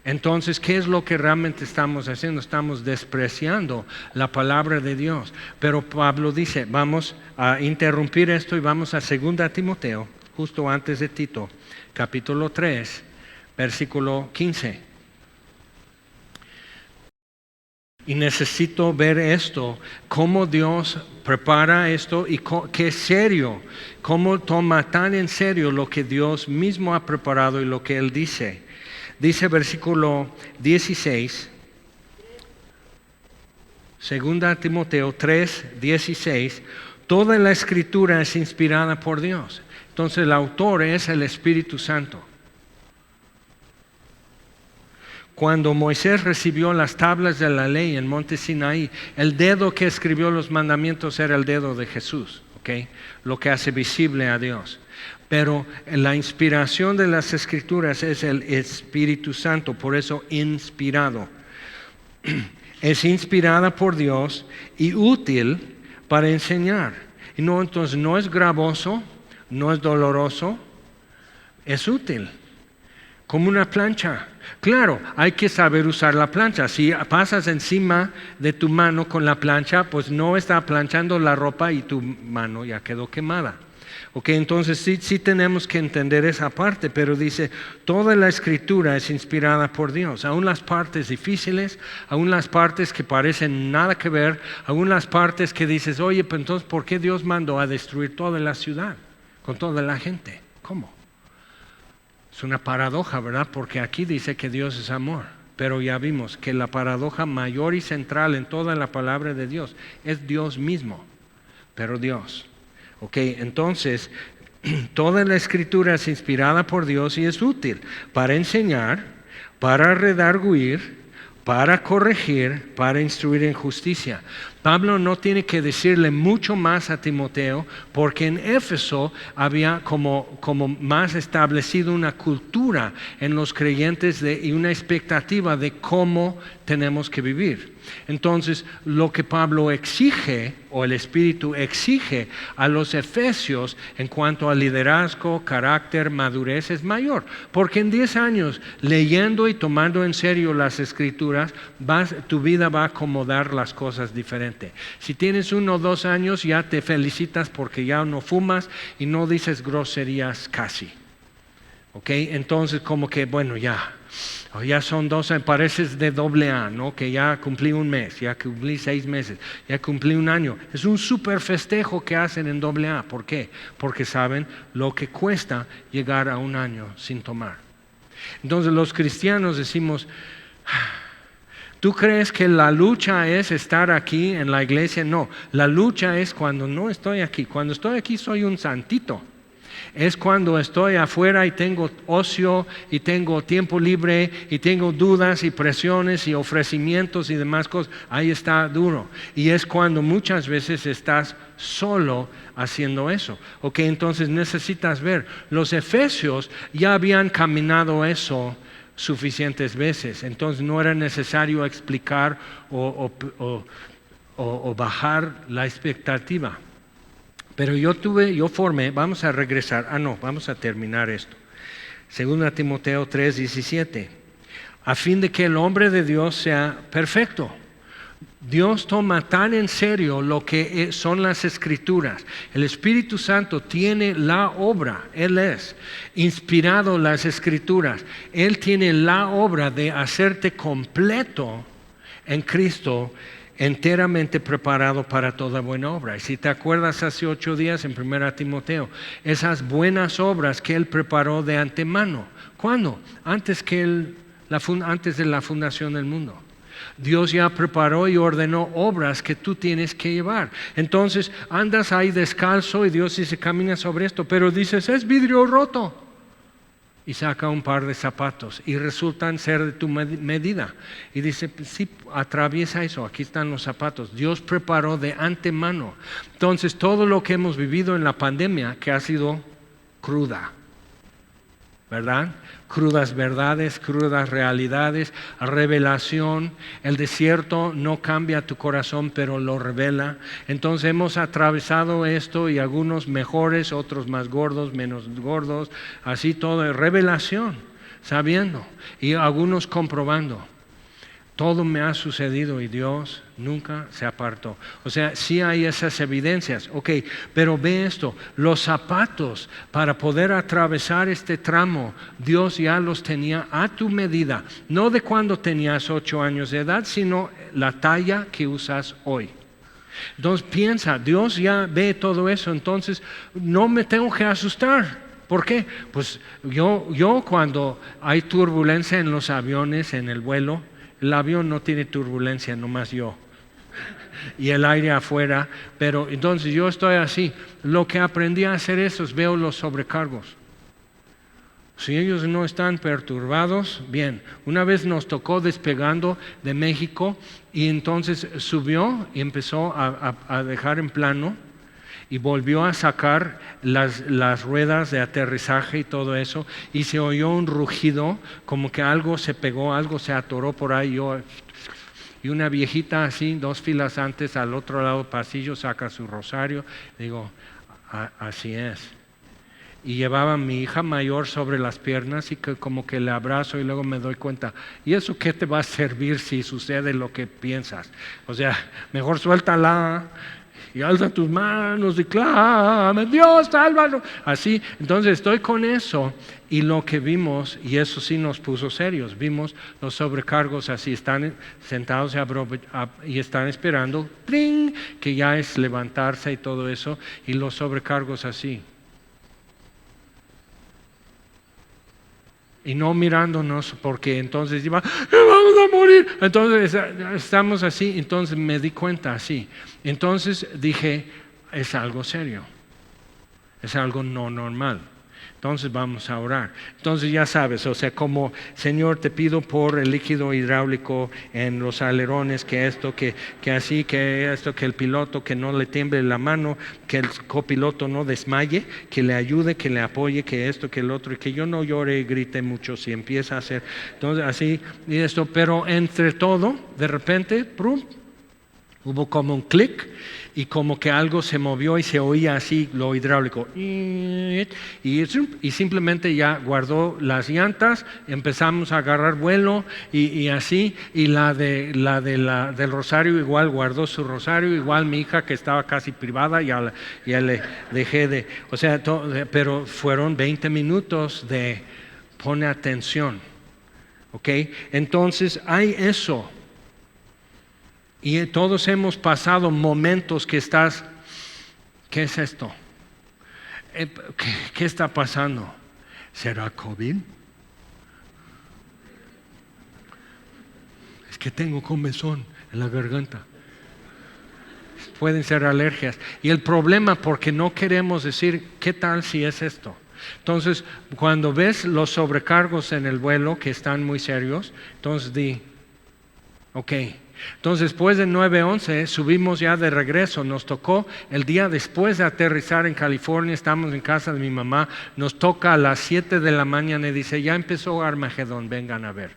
Entonces, ¿qué es lo que realmente estamos haciendo? Estamos despreciando la palabra de Dios. Pero Pablo dice, vamos a interrumpir esto y vamos a 2 Timoteo, justo antes de Tito, capítulo 3, versículo 15. Y necesito ver esto, cómo Dios prepara esto y qué serio, cómo toma tan en serio lo que Dios mismo ha preparado y lo que Él dice. Dice versículo 16, 2 Timoteo 3, 16, toda la escritura es inspirada por Dios. Entonces el autor es el Espíritu Santo. Cuando Moisés recibió las tablas de la ley en Monte Sinaí, el dedo que escribió los mandamientos era el dedo de Jesús, ¿okay? Lo que hace visible a Dios. Pero la inspiración de las Escrituras es el Espíritu Santo, por eso inspirado. Es inspirada por Dios y útil para enseñar. Y no, entonces no es gravoso, no es doloroso, es útil. como una plancha. Claro, hay que saber usar la plancha. Si pasas encima de tu mano con la plancha, pues no está planchando la ropa y tu mano ya quedó quemada. Ok, entonces sí tenemos que entender esa parte, pero dice, toda la escritura es inspirada por Dios, aún las partes difíciles, aún las partes que parecen nada que ver, aún las partes que dices, oye, pues entonces, ¿por qué Dios mandó a destruir toda la ciudad con toda la gente? ¿Cómo? Es una paradoja, ¿verdad? Porque aquí dice que Dios es amor, pero ya vimos que la paradoja mayor y central en toda la palabra de Dios es Dios mismo, pero Dios. Ok, entonces, toda la escritura es inspirada por Dios y es útil para enseñar, para redarguir, para corregir, para instruir en justicia. Pablo no tiene que decirle mucho más a Timoteo porque en Éfeso había como más establecido una cultura en los creyentes y una expectativa de cómo tenemos que vivir. Entonces, lo que Pablo exige, o el Espíritu exige a los efesios en cuanto a liderazgo, carácter, madurez, es mayor. Porque en 10 años, leyendo y tomando en serio las Escrituras, tu vida va a acomodar las cosas diferente. Si tienes 1 o 2 años, ya te felicitas porque ya no fumas y no dices groserías casi. ¿Ok? Entonces, como que, bueno, ya son 2 años, pareces de AA, ¿no? Que ya cumplí 1 mes, ya cumplí 6 meses, ya cumplí 1 año. Es un súper festejo que hacen en AA. ¿Por qué? Porque saben lo que cuesta llegar a 1 año sin tomar. Entonces, los cristianos decimos, ¿tú crees que la lucha es estar aquí en la iglesia? No, la lucha es cuando no estoy aquí. Cuando estoy aquí soy un santito. Es cuando estoy afuera y tengo ocio y tengo tiempo libre y tengo dudas y presiones y ofrecimientos y demás cosas. Ahí está duro. Y es cuando muchas veces estás solo haciendo eso. Ok, entonces necesitas ver. Los efesios ya habían caminado eso suficientes veces. Entonces no era necesario explicar o bajar la expectativa. Pero vamos a regresar, vamos a terminar esto. 2 Timoteo 3:17, a fin de que el hombre de Dios sea perfecto. Dios toma tan en serio lo que son las Escrituras. El Espíritu Santo tiene la obra, Él es inspirado las Escrituras. Él tiene la obra de hacerte completo en Cristo, enteramente preparado para toda buena obra. Y si te acuerdas hace 8 días en 1 Timoteo, esas buenas obras que Él preparó de antemano. ¿Cuándo? Antes de la fundación del mundo. Dios ya preparó y ordenó obras que tú tienes que llevar. Entonces andas ahí descalzo y Dios dice, camina sobre esto, pero dices, es vidrio roto. Y saca un par de zapatos y resultan ser de tu medida. Y dice, sí, atraviesa eso, aquí están los zapatos. Dios preparó de antemano. Entonces todo lo que hemos vivido en la pandemia, que ha sido cruda, ¿verdad? Crudas verdades, crudas realidades, revelación. El desierto no cambia tu corazón, pero lo revela. Entonces hemos atravesado esto y algunos mejores, otros más gordos, menos gordos, así todo, revelación, sabiendo y algunos comprobando. Todo me ha sucedido y Dios nunca se apartó. O sea, sí hay esas evidencias. Ok, pero ve esto. Los zapatos para poder atravesar este tramo, Dios ya los tenía a tu medida. No de cuando tenías 8 años de edad, sino la talla que usas hoy. Entonces piensa, Dios ya ve todo eso. Entonces no me tengo que asustar. ¿Por qué? Pues yo cuando hay turbulencia en los aviones, en el vuelo, el avión no tiene turbulencia, nomás yo. Y el aire afuera, pero entonces yo estoy así. Lo que aprendí a hacer es veo los sobrecargos. Si ellos no están perturbados, bien. Una vez nos tocó despegando de México y entonces subió y empezó a dejar en plano y volvió a sacar las ruedas de aterrizaje y todo eso, y se oyó un rugido como que algo se pegó, algo se atoró por ahí. Y una viejita así, 2 filas antes, al otro lado del pasillo, saca su rosario. Digo, así es. y llevaba a mi hija mayor sobre las piernas y que como que le abrazo y luego me doy cuenta, ¿y eso qué te va a servir si sucede lo que piensas? O sea, mejor suéltala y alza tus manos y clama, Dios, sálvanos. Así, entonces estoy con eso y lo que vimos, y eso sí nos puso serios, vimos los sobrecargos así, están sentados y están esperando, ¡tring!, que ya es levantarse y todo eso, y los sobrecargos así. Y no mirándonos porque entonces iba, vamos a morir. Entonces estamos así, entonces me di cuenta así. Entonces dije, es algo serio, es algo no normal. Entonces vamos a orar. Entonces ya sabes, o sea, como Señor te pido por el líquido hidráulico en los alerones, que esto, que así, que esto, que el piloto que no le tiemble la mano, que el copiloto no desmaye, que le ayude, que le apoye, que esto, que el otro, y que yo no llore y grite mucho si empieza a hacer. Entonces así y esto, pero entre todo, de repente, ¡prum!, hubo como un clic y como que algo se movió y se oía así lo hidráulico. Y simplemente ya guardó las llantas, empezamos a agarrar vuelo y así. Y la del rosario igual guardó su rosario, igual mi hija que estaba casi privada, ya le dejé de... O sea, pero fueron 20 minutos de pone atención. ¿Ok? Entonces hay eso. Y todos hemos pasado momentos que estás, ¿qué es esto? ¿Qué está pasando? ¿Será COVID? Es que tengo comezón en la garganta. Pueden ser alergias. Y el problema, porque no queremos decir, ¿qué tal si es esto? Entonces, cuando ves los sobrecargos en el vuelo que están muy serios, entonces di, ok. Entonces después de 9/11 subimos ya de regreso, nos tocó el día después de aterrizar en California, estamos en casa de mi mamá, nos toca a las 7 de la mañana y dice, ya empezó Armagedón, vengan a ver.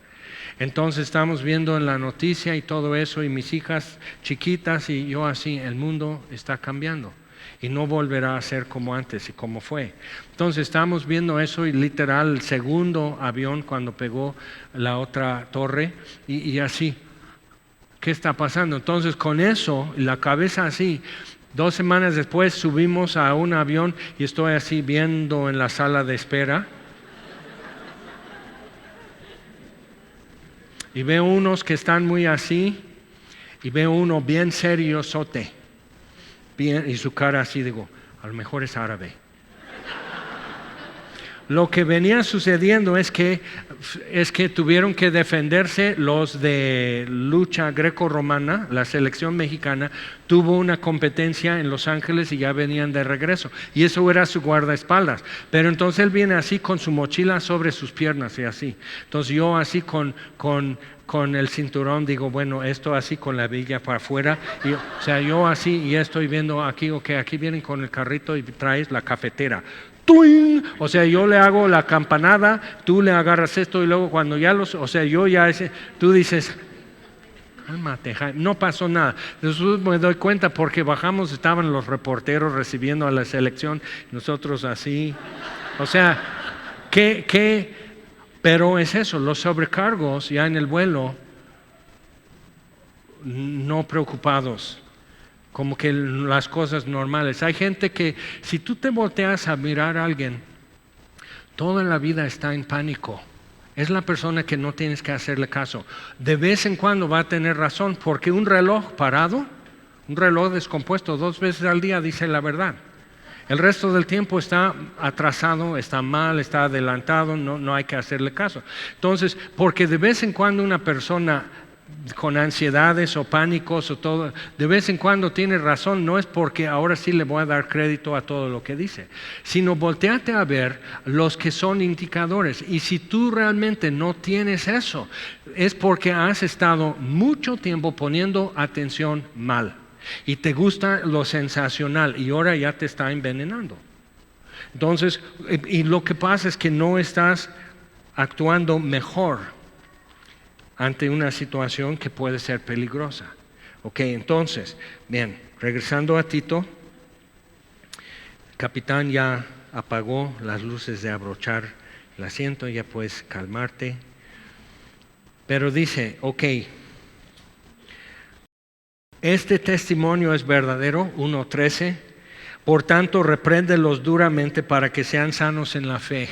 Entonces estamos viendo en la noticia y todo eso y mis hijas chiquitas y yo así, el mundo está cambiando y no volverá a ser como antes y como fue. Entonces estamos viendo eso y literal el segundo avión cuando pegó la otra torre y así. ¿Qué está pasando? Entonces con eso, la cabeza así, 2 semanas después subimos a un avión y estoy así viendo en la sala de espera. Y veo unos que están muy así y veo uno bien seriosote. Bien, y su cara así, digo, a lo mejor es árabe. Lo que venía sucediendo es que tuvieron que defenderse los de lucha greco-romana, la selección mexicana tuvo una competencia en Los Ángeles y ya venían de regreso. Y eso era su guardaespaldas. Pero entonces él viene así con su mochila sobre sus piernas y así. Entonces yo así con el cinturón digo, bueno, esto así con la villa para afuera. Y, o sea, yo así y estoy viendo aquí, ok, aquí vienen con el carrito y traes la cafetera. ¡Tuing! O sea, yo le hago la campanada, tú le agarras esto y luego cuando ya o sea, yo ya tú dices, cálmate, no pasó nada. Después me doy cuenta porque bajamos, estaban los reporteros recibiendo a la selección, nosotros así. O sea, pero es eso, los sobrecargos ya en el vuelo, no preocupados. Como que las cosas normales. Hay gente que si tú te volteas a mirar a alguien, toda la vida está en pánico. Es la persona que no tienes que hacerle caso. De vez en cuando va a tener razón, porque un reloj parado, un reloj descompuesto 2 veces al día dice la verdad. El resto del tiempo está atrasado, está mal, está adelantado, no hay que hacerle caso. Entonces, porque de vez en cuando una persona con ansiedades o pánicos o todo, de vez en cuando tiene razón, no es porque ahora sí le voy a dar crédito a todo lo que dice, sino volteate a ver los que son indicadores. Y si tú realmente no tienes eso, es porque has estado mucho tiempo poniendo atención mal y te gusta lo sensacional y ahora ya te está envenenando. Entonces, y lo que pasa es que no estás actuando mejor ante una situación que puede ser peligrosa. Ok, entonces, bien, regresando a Tito, el capitán ya apagó las luces de abrochar el asiento, ya puedes calmarte. Pero dice, ok, este testimonio es verdadero, 1:13, por tanto repréndelos duramente para que sean sanos en la fe.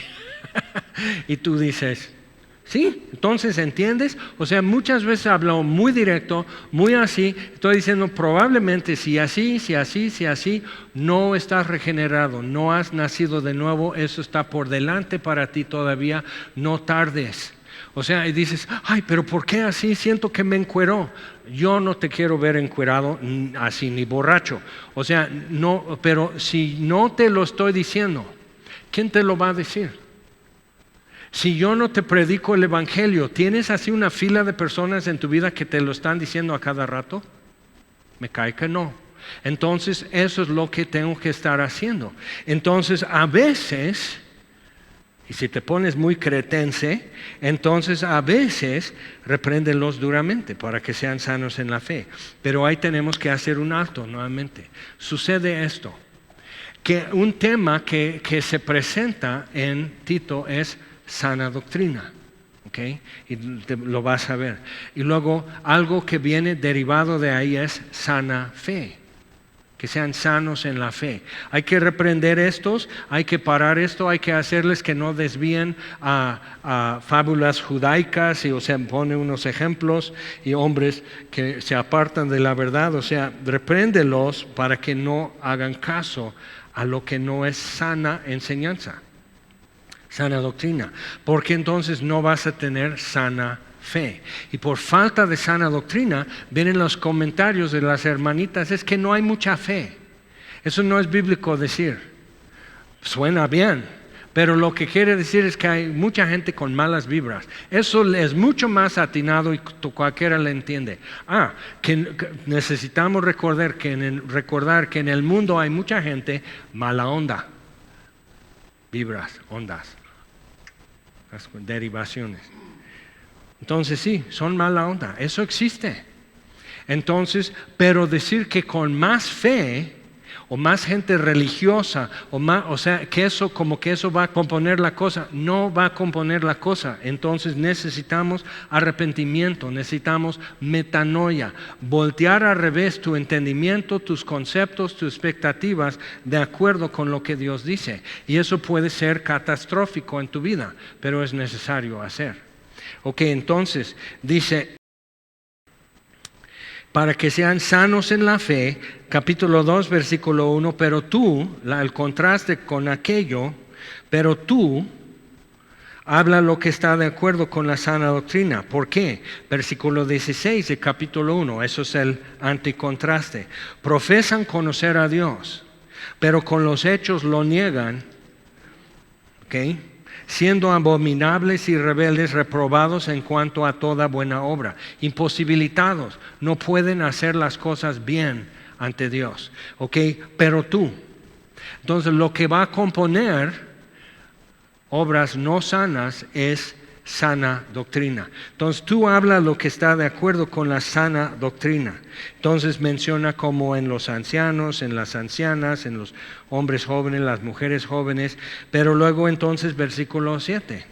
Y tú dices, sí, entonces ¿entiendes? O sea, muchas veces hablo muy directo, muy así, estoy diciendo probablemente si así, no estás regenerado, no has nacido de nuevo, eso está por delante para ti todavía, no tardes. O sea, y dices, ay, pero ¿por qué así? Siento que me encueró. Yo no te quiero ver encuerado así ni borracho. O sea, no, pero si no te lo estoy diciendo, ¿quién te lo va a decir? Si yo no te predico el evangelio, ¿tienes así una fila de personas en tu vida que te lo están diciendo a cada rato? Me cae que no. Entonces, eso es lo que tengo que estar haciendo. Entonces, a veces, y si te pones muy cretense, entonces a veces repréndelos duramente para que sean sanos en la fe. Pero ahí tenemos que hacer un alto nuevamente. Sucede esto, que un tema que se presenta en Tito es sana doctrina. ¿Okay? Y lo vas a ver. Y luego algo que viene derivado de ahí es sana fe. Que sean sanos en la fe. Hay que reprender estos, hay que parar esto, hay que hacerles que no desvíen a fábulas judaicas, y o sea, pone unos ejemplos, y hombres que se apartan de la verdad, o sea, repréndelos para que no hagan caso a lo que no es sana enseñanza, sana doctrina, porque entonces no vas a tener sana fe. Y por falta de sana doctrina vienen los comentarios de las hermanitas, es que no hay mucha fe. Eso no es bíblico decir. Suena bien, pero lo que quiere decir es que hay mucha gente con malas vibras. Eso es mucho más atinado y cualquiera le entiende. Que necesitamos recordar que en el mundo hay mucha gente mala onda. Vibras, ondas, las derivaciones. Entonces sí, son mala onda, eso existe. Entonces, pero decir que con más fe o más gente religiosa o sea, que eso como que eso va a componer la cosa, no va a componer la cosa. Entonces necesitamos arrepentimiento, necesitamos metanoia, voltear al revés tu entendimiento, tus conceptos, tus expectativas de acuerdo con lo que Dios dice. Y eso puede ser catastrófico en tu vida, pero es necesario hacer. Ok, entonces dice, para que sean sanos en la fe, capítulo 2, versículo 1, pero tú, el contraste con aquello, pero tú, habla lo que está de acuerdo con la sana doctrina. ¿Por qué? Versículo 16 de capítulo 1, eso es el anticontraste. Profesan conocer a Dios, pero con los hechos lo niegan, ¿ok? Siendo abominables y rebeldes, reprobados en cuanto a toda buena obra, imposibilitados, no pueden hacer las cosas bien ante Dios. ¿Ok? Pero tú, entonces lo que va a componer obras no sanas es sana doctrina. Entonces tú hablas lo que está de acuerdo con la sana doctrina. Entonces menciona como en los ancianos, en las ancianas, en los hombres jóvenes, las mujeres jóvenes, pero luego entonces versículo 7.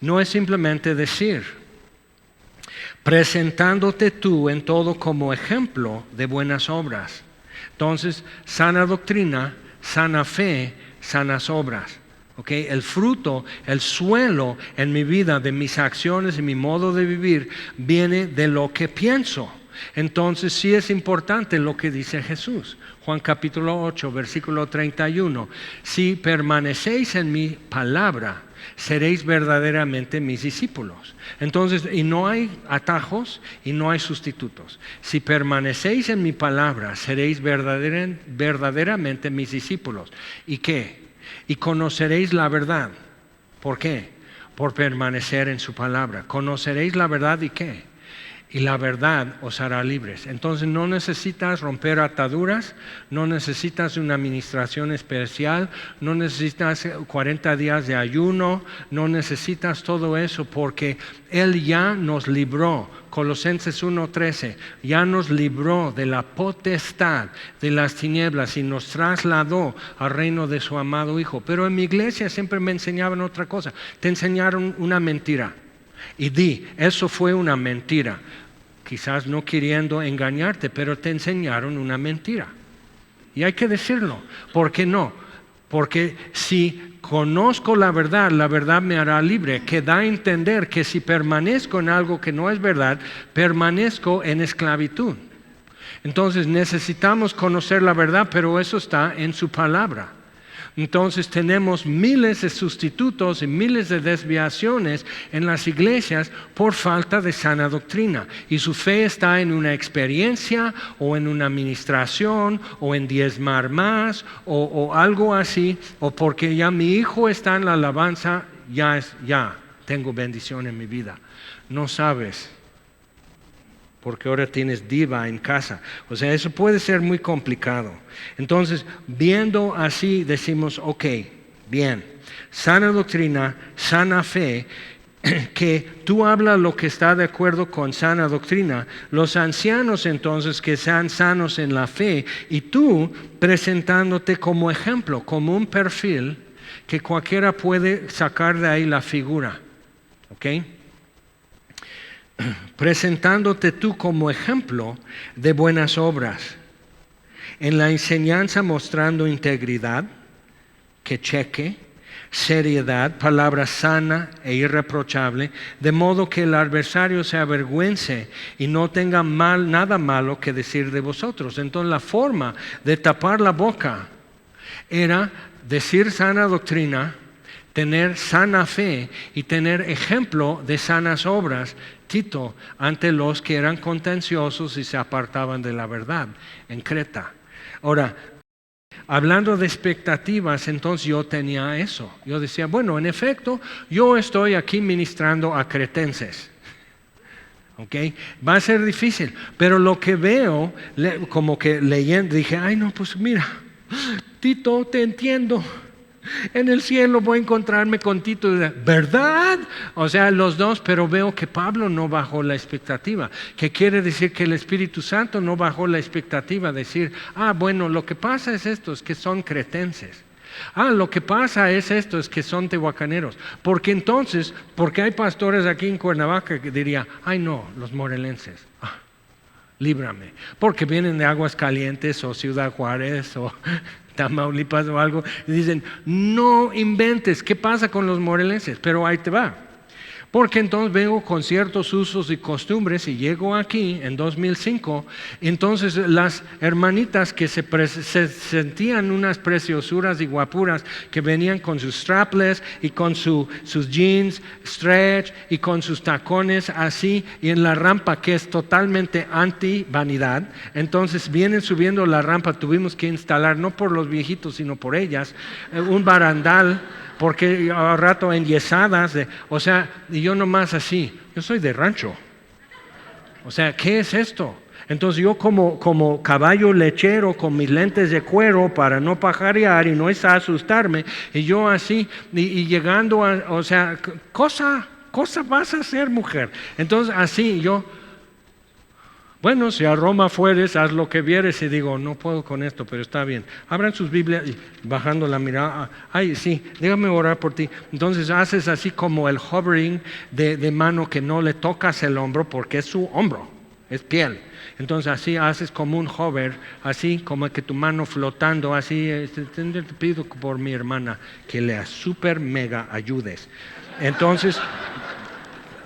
No es simplemente decir, presentándote tú en todo como ejemplo de buenas obras. Entonces, sana doctrina, sana fe, sanas obras. Okay, el fruto, el suelo en mi vida de mis acciones y mi modo de vivir viene de lo que pienso. Entonces sí es importante lo que dice Jesús. Juan capítulo 8, versículo 31. Si permanecéis en mi palabra, seréis verdaderamente mis discípulos. Entonces, y no hay atajos y no hay sustitutos. Si permanecéis en mi palabra, seréis verdaderamente mis discípulos. ¿Y qué? Y conoceréis la verdad. ¿Por qué? Por permanecer en su palabra. Conoceréis la verdad y qué. y la verdad os hará libres. Entonces no necesitas romper ataduras, no necesitas una administración especial, no necesitas 40 días de ayuno, no necesitas todo eso porque Él ya nos libró. Colosenses 1:13, ya nos libró de la potestad de las tinieblas y nos trasladó al reino de su amado Hijo. Pero en mi iglesia siempre me enseñaban otra cosa, te enseñaron una mentira. Y eso fue una mentira. Quizás no queriendo engañarte, pero te enseñaron una mentira. Y hay que decirlo. ¿Por qué no? Porque si conozco la verdad me hará libre, que da a entender que si permanezco en algo que no es verdad, permanezco en esclavitud. Entonces necesitamos conocer la verdad, pero eso está en su palabra. Entonces tenemos miles de sustitutos y miles de desviaciones en las iglesias por falta de sana doctrina. Y su fe está en una experiencia o en una administración o en diezmar más o algo así. O porque ya mi hijo está en la alabanza, ya tengo bendición en mi vida. No sabes. Porque ahora tienes diva en casa. O sea, eso puede ser muy complicado. Entonces, viendo así, decimos, ok, bien, sana doctrina, sana fe, que tú hablas lo que está de acuerdo con sana doctrina. Los ancianos entonces que sean sanos en la fe y tú presentándote como ejemplo, como un perfil que cualquiera puede sacar de ahí la figura. ¿Ok? Presentándote tú como ejemplo de buenas obras, en la enseñanza mostrando integridad, que cheque, seriedad, palabra sana e irreprochable, de modo que el adversario se avergüence y no tenga nada malo que decir de vosotros. Entonces la forma de tapar la boca era decir sana doctrina, tener sana fe y tener ejemplo de sanas obras, Tito, ante los que eran contenciosos y se apartaban de la verdad en Creta. Ahora, hablando de expectativas, entonces yo tenía eso. Yo decía, bueno, en efecto, yo estoy aquí ministrando a cretenses. ¿Okay? Va a ser difícil, pero lo que veo, como que leyendo, dije, ay no, pues mira, Tito, te entiendo. En el cielo voy a encontrarme con Tito, ¿verdad? O sea, los dos, pero veo que Pablo no bajó la expectativa, que quiere decir que el Espíritu Santo no bajó la expectativa, decir, bueno, lo que pasa es esto, es que son cretenses. Lo que pasa es esto, es que son tehuacaneros. Porque entonces, porque hay pastores aquí en Cuernavaca que dirían, ay no, los morelenses, líbrame, porque vienen de Aguascalientes o Ciudad Juárez o Tamaulipas o algo, y dicen, no inventes, ¿qué pasa con los morelenses? Pero ahí te va. Porque entonces vengo con ciertos usos y costumbres y llego aquí en 2005, entonces las hermanitas que se sentían unas preciosuras y guapuras que venían con sus strapless y con sus jeans stretch y con sus tacones así y en la rampa que es totalmente anti-vanidad, entonces vienen subiendo la rampa, tuvimos que instalar, no por los viejitos sino por ellas, un barandal, porque a rato enyesadas, o sea, y yo nomás así, yo soy de rancho, o sea, ¿qué es esto? Entonces yo como caballo lechero con mis lentes de cuero para no pajarear y no es asustarme, y yo así, y llegando a, o sea, cosa vas a hacer, mujer. Entonces así yo, bueno, si a Roma fueres, haz lo que vieres. Y digo, no puedo con esto, pero está bien. Abran sus Biblias y bajando la mirada. Ay, sí, déjame orar por ti. Entonces haces así como el hovering de mano que no le tocas el hombro porque es su hombro, es piel. Entonces así haces como un hover, así como que tu mano flotando, así. Te pido por mi hermana que le super mega ayudes. Entonces,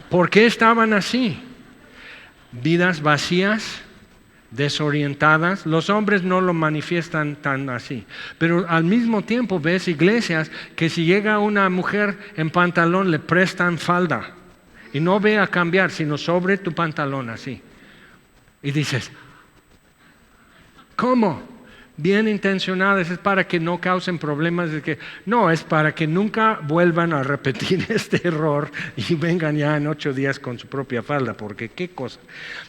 ¿por qué estaban así? Vidas vacías, desorientadas. Los hombres no lo manifiestan tan así, pero al mismo tiempo ves iglesias que si llega una mujer en pantalón le prestan falda y no ve a cambiar sino sobre tu pantalón así y dices, ¿cómo? bien intencionadas, es para que no causen problemas, no, es para que nunca vuelvan a repetir este error y vengan ya en 8 días con su propia falda, porque qué cosa.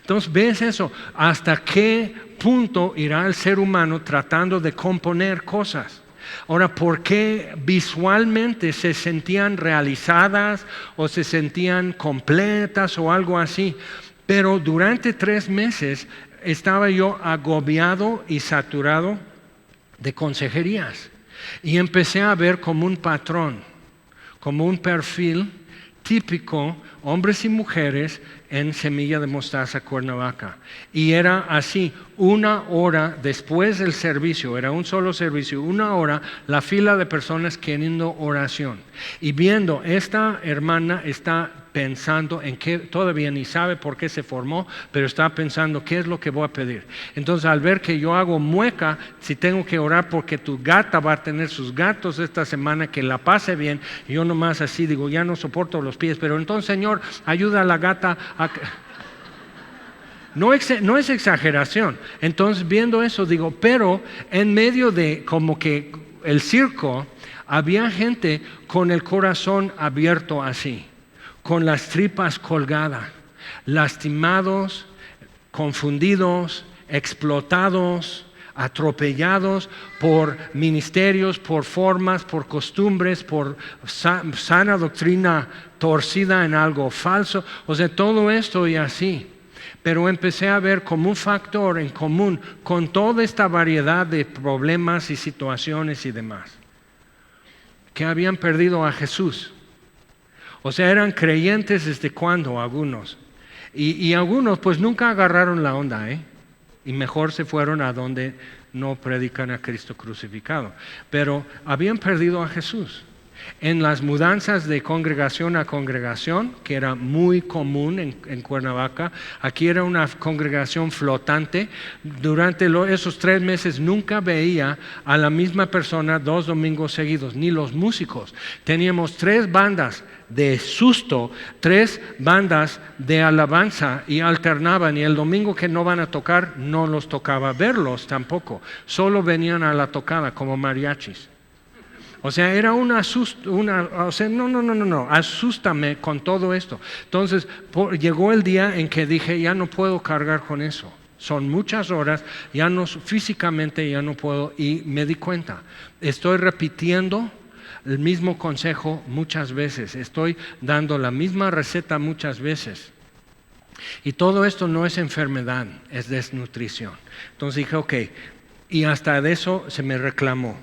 Entonces, ¿ves eso? ¿Hasta qué punto irá el ser humano tratando de componer cosas? Ahora, ¿por qué visualmente se sentían realizadas o se sentían completas o algo así? Pero durante 3 meses estaba yo agobiado y saturado de consejerías y empecé a ver como un patrón, como un perfil típico, hombres y mujeres en Semilla de Mostaza, Cuernavaca. Y era así, 1 hora después del servicio, era un solo servicio, 1 hora, la fila de personas queriendo oración. Y viendo, esta hermana está pensando en que todavía ni sabe por qué se formó, pero está pensando qué es lo que voy a pedir. Entonces, al ver que yo hago mueca, si tengo que orar porque tu gata va a tener sus gatos esta semana, que la pase bien, yo nomás así digo, ya no soporto los pies, pero entonces, Señor, ayuda a la gata a... No es exageración. Entonces, viendo eso, digo, pero en medio de como que el circo, había gente con el corazón abierto así, con las tripas colgadas, lastimados, confundidos, explotados, atropellados por ministerios, por formas, por costumbres, por sana doctrina torcida en algo falso. O sea, todo esto y así. Pero empecé a ver como un factor en común con toda esta variedad de problemas y situaciones y demás, que habían perdido a Jesús. O sea, eran creyentes desde cuándo algunos. Y algunos pues nunca agarraron la onda, y mejor se fueron a donde no predican a Cristo crucificado. Pero habían perdido a Jesús. En las mudanzas de congregación a congregación, que era muy común en Cuernavaca, aquí era una congregación flotante. Durante esos 3 meses nunca veía a la misma persona 2 domingos seguidos, ni los músicos. Teníamos 3 bandas de susto, 3 bandas de alabanza y alternaban, y el domingo que no van a tocar no los tocaba verlos tampoco, solo venían a la tocada como mariachis. O sea, era no, asústame con todo esto. Entonces, llegó el día en que dije, ya no puedo cargar con eso. Son muchas horas, físicamente ya no puedo, y me di cuenta, estoy repitiendo el mismo consejo muchas veces, estoy dando la misma receta muchas veces. Y todo esto no es enfermedad, es desnutrición. Entonces dije, ok, y hasta de eso se me reclamó.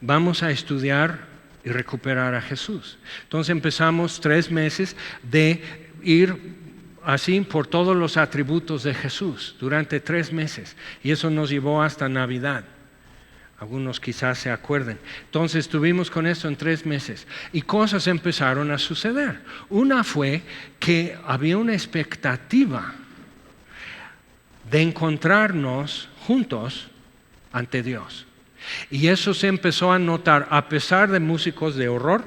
Vamos a estudiar y recuperar a Jesús. Entonces empezamos 3 meses de ir así por todos los atributos de Jesús durante 3 meses. Y eso nos llevó hasta Navidad. Algunos quizás se acuerden. Entonces estuvimos con esto en 3 meses. Y cosas empezaron a suceder. Una fue que había una expectativa de encontrarnos juntos ante Dios. Y eso se empezó a notar a pesar de músicos de horror,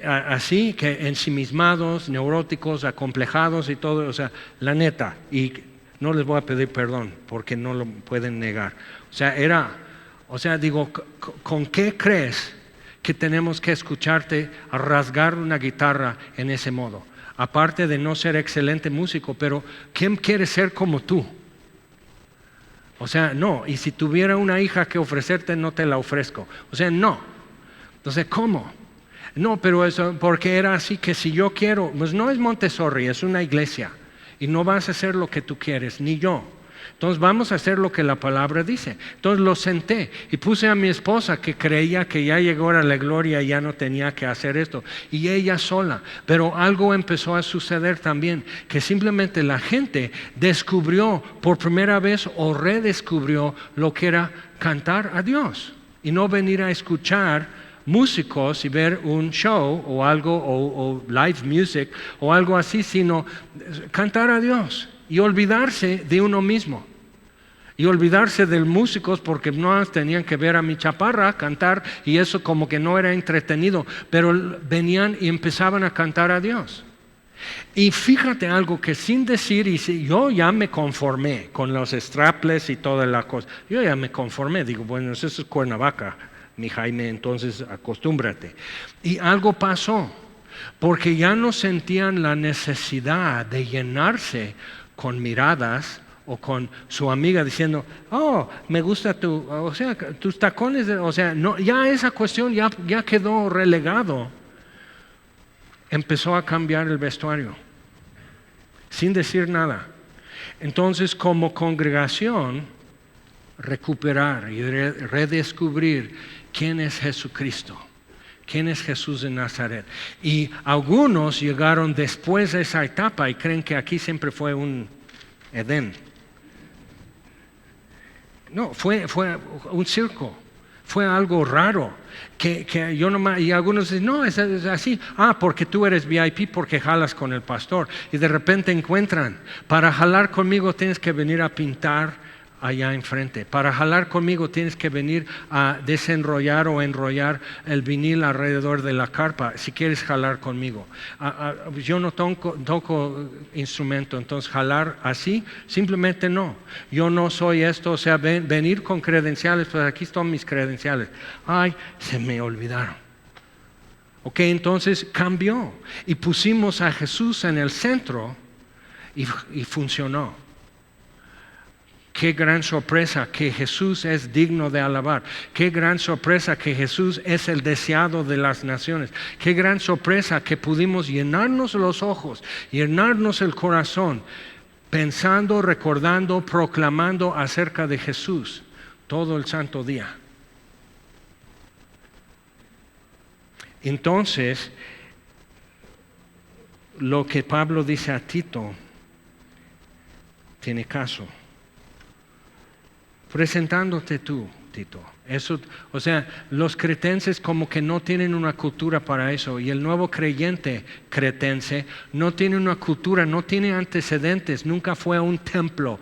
así que ensimismados, neuróticos, acomplejados y todo, o sea, la neta, y no les voy a pedir perdón porque no lo pueden negar. O sea, digo, ¿con qué crees que tenemos que escucharte a rasgar una guitarra en ese modo? Aparte de no ser excelente músico, pero ¿quién quiere ser como tú? O sea, no, y si tuviera una hija que ofrecerte, no te la ofrezco. O sea, no. Entonces, ¿cómo? No, pero eso, porque era así que si yo quiero, pues no es Montessori, es una iglesia. Y no vas a hacer lo que tú quieres, ni yo. Entonces vamos a hacer lo que la palabra dice. Entonces lo senté y puse a mi esposa, que creía que ya llegó a la gloria y ya no tenía que hacer esto, y ella sola. Pero algo empezó a suceder también, que simplemente la gente descubrió por primera vez o redescubrió lo que era cantar a Dios y no venir a escuchar músicos y ver un show o algo o live music o algo así, sino cantar a Dios y olvidarse de uno mismo. Y olvidarse de músicos porque no tenían que ver a mi chaparra cantar y eso como que no era entretenido, pero venían y empezaban a cantar a Dios. Y fíjate algo que sin decir, yo ya me conformé con los strapless y toda la cosa. Yo ya me conformé, digo, bueno, eso es Cuernavaca, mi Jaime, entonces acostúmbrate. Y algo pasó, porque ya no sentían la necesidad de llenarse con miradas o con su amiga diciendo, oh, me gusta tus tacones, no, ya esa cuestión ya quedó relegado. Empezó a cambiar el vestuario, sin decir nada. Entonces, como congregación, recuperar y redescubrir quién es Jesucristo, quién es Jesús de Nazaret. Y algunos llegaron después de esa etapa y creen que aquí siempre fue un Edén. No, fue un circo. Fue algo raro, que yo nomás, y algunos dicen, no, es así. Porque tú eres VIP, porque jalas con el pastor. Y de repente encuentran, para jalar conmigo tienes que venir a pintar allá enfrente. Para jalar conmigo tienes que venir a desenrollar o enrollar el vinil alrededor de la carpa, si quieres jalar conmigo. Yo no toco instrumento, entonces jalar así, simplemente no. Yo no soy esto, venir con credenciales, pues aquí están mis credenciales. Se me olvidaron. Ok, entonces cambió y pusimos a Jesús en el centro y funcionó. Qué gran sorpresa que Jesús es digno de alabar. Qué gran sorpresa que Jesús es el deseado de las naciones. Qué gran sorpresa que pudimos llenarnos los ojos, llenarnos el corazón, pensando, recordando, proclamando acerca de Jesús todo el santo día. Entonces, lo que Pablo dice a Tito tiene caso. Presentándote tú, Tito. Eso, los cretenses como que no tienen una cultura para eso, y el nuevo creyente cretense no tiene una cultura, no tiene antecedentes, nunca fue a un templo,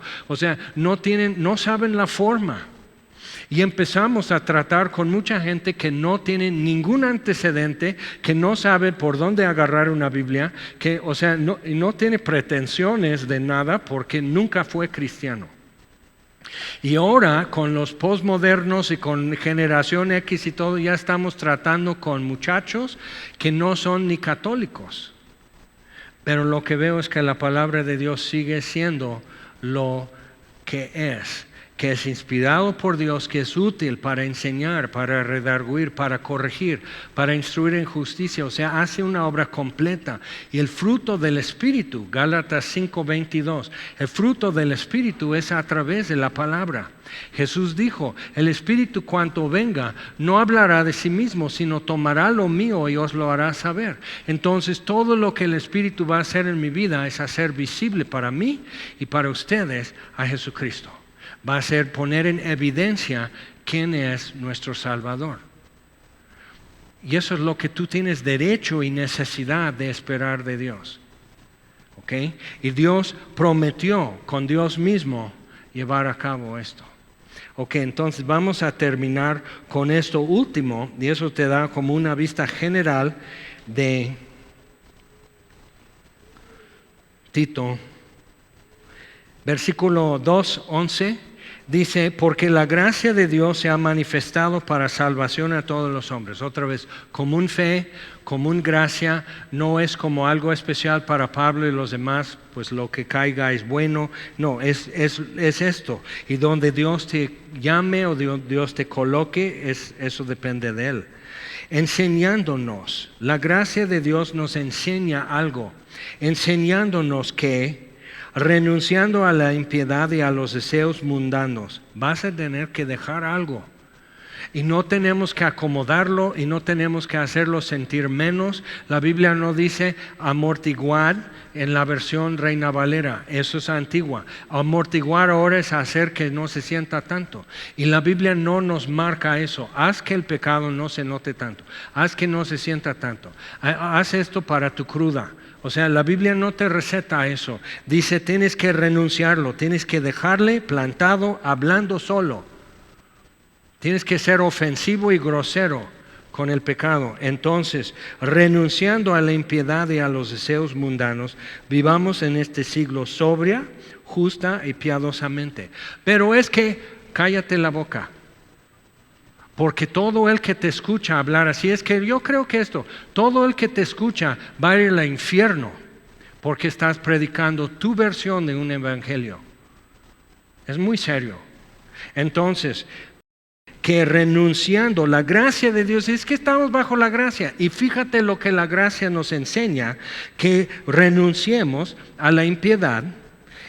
no saben la forma. Y empezamos a tratar con mucha gente que no tiene ningún antecedente, que no sabe por dónde agarrar una Biblia, que no tiene pretensiones de nada porque nunca fue cristiano. Y ahora con los postmodernos y con generación X y todo, ya estamos tratando con muchachos que no son ni católicos. Pero lo que veo es que la palabra de Dios sigue siendo lo que es inspirado por Dios, que es útil para enseñar, para redarguir, para corregir, para instruir en justicia. Hace una obra completa. Y el fruto del Espíritu, Gálatas 5:22, el fruto del Espíritu es a través de la palabra. Jesús dijo, el Espíritu cuanto venga no hablará de sí mismo, sino tomará lo mío y os lo hará saber. Entonces todo lo que el Espíritu va a hacer en mi vida es hacer visible para mí y para ustedes a Jesucristo. Va a ser poner en evidencia quién es nuestro Salvador. Y eso es lo que tú tienes derecho y necesidad de esperar de Dios. ¿Ok? Y Dios prometió con Dios mismo llevar a cabo esto. Ok, entonces vamos a terminar con esto último, y eso te da como una vista general de Tito. Versículo 2:11 dice, porque la gracia de Dios se ha manifestado para salvación a todos los hombres. Otra vez, común fe, común gracia, no es como algo especial para Pablo y los demás, pues lo que caiga es bueno. No, es esto. Y donde Dios te llame o Dios te coloque, eso depende de Él. Enseñándonos, la gracia de Dios nos enseña algo, enseñándonos que renunciando a la impiedad y a los deseos mundanos, vas a tener que dejar algo. Y no tenemos que acomodarlo y no tenemos que hacerlo sentir menos. La Biblia no dice amortiguar en la versión Reina Valera, eso es antigua. Amortiguar ahora es hacer que no se sienta tanto. Y la Biblia no nos marca eso. Haz que el pecado no se note tanto. Haz que no se sienta tanto. Haz esto para tu cruda. La Biblia no te receta eso. Dice, tienes que renunciarlo, tienes que dejarle plantado, hablando solo. Tienes que ser ofensivo y grosero con el pecado. Entonces, renunciando a la impiedad y a los deseos mundanos, vivamos en este siglo sobria, justa y piadosamente. Pero es que, cállate la boca. Porque todo el que te escucha hablar así, es que yo creo que todo el que te escucha va a ir al infierno porque estás predicando tu versión de un evangelio. Es muy serio. Entonces, que renunciando la gracia de Dios, es que estamos bajo la gracia. Y fíjate lo que la gracia nos enseña, que renunciemos a la impiedad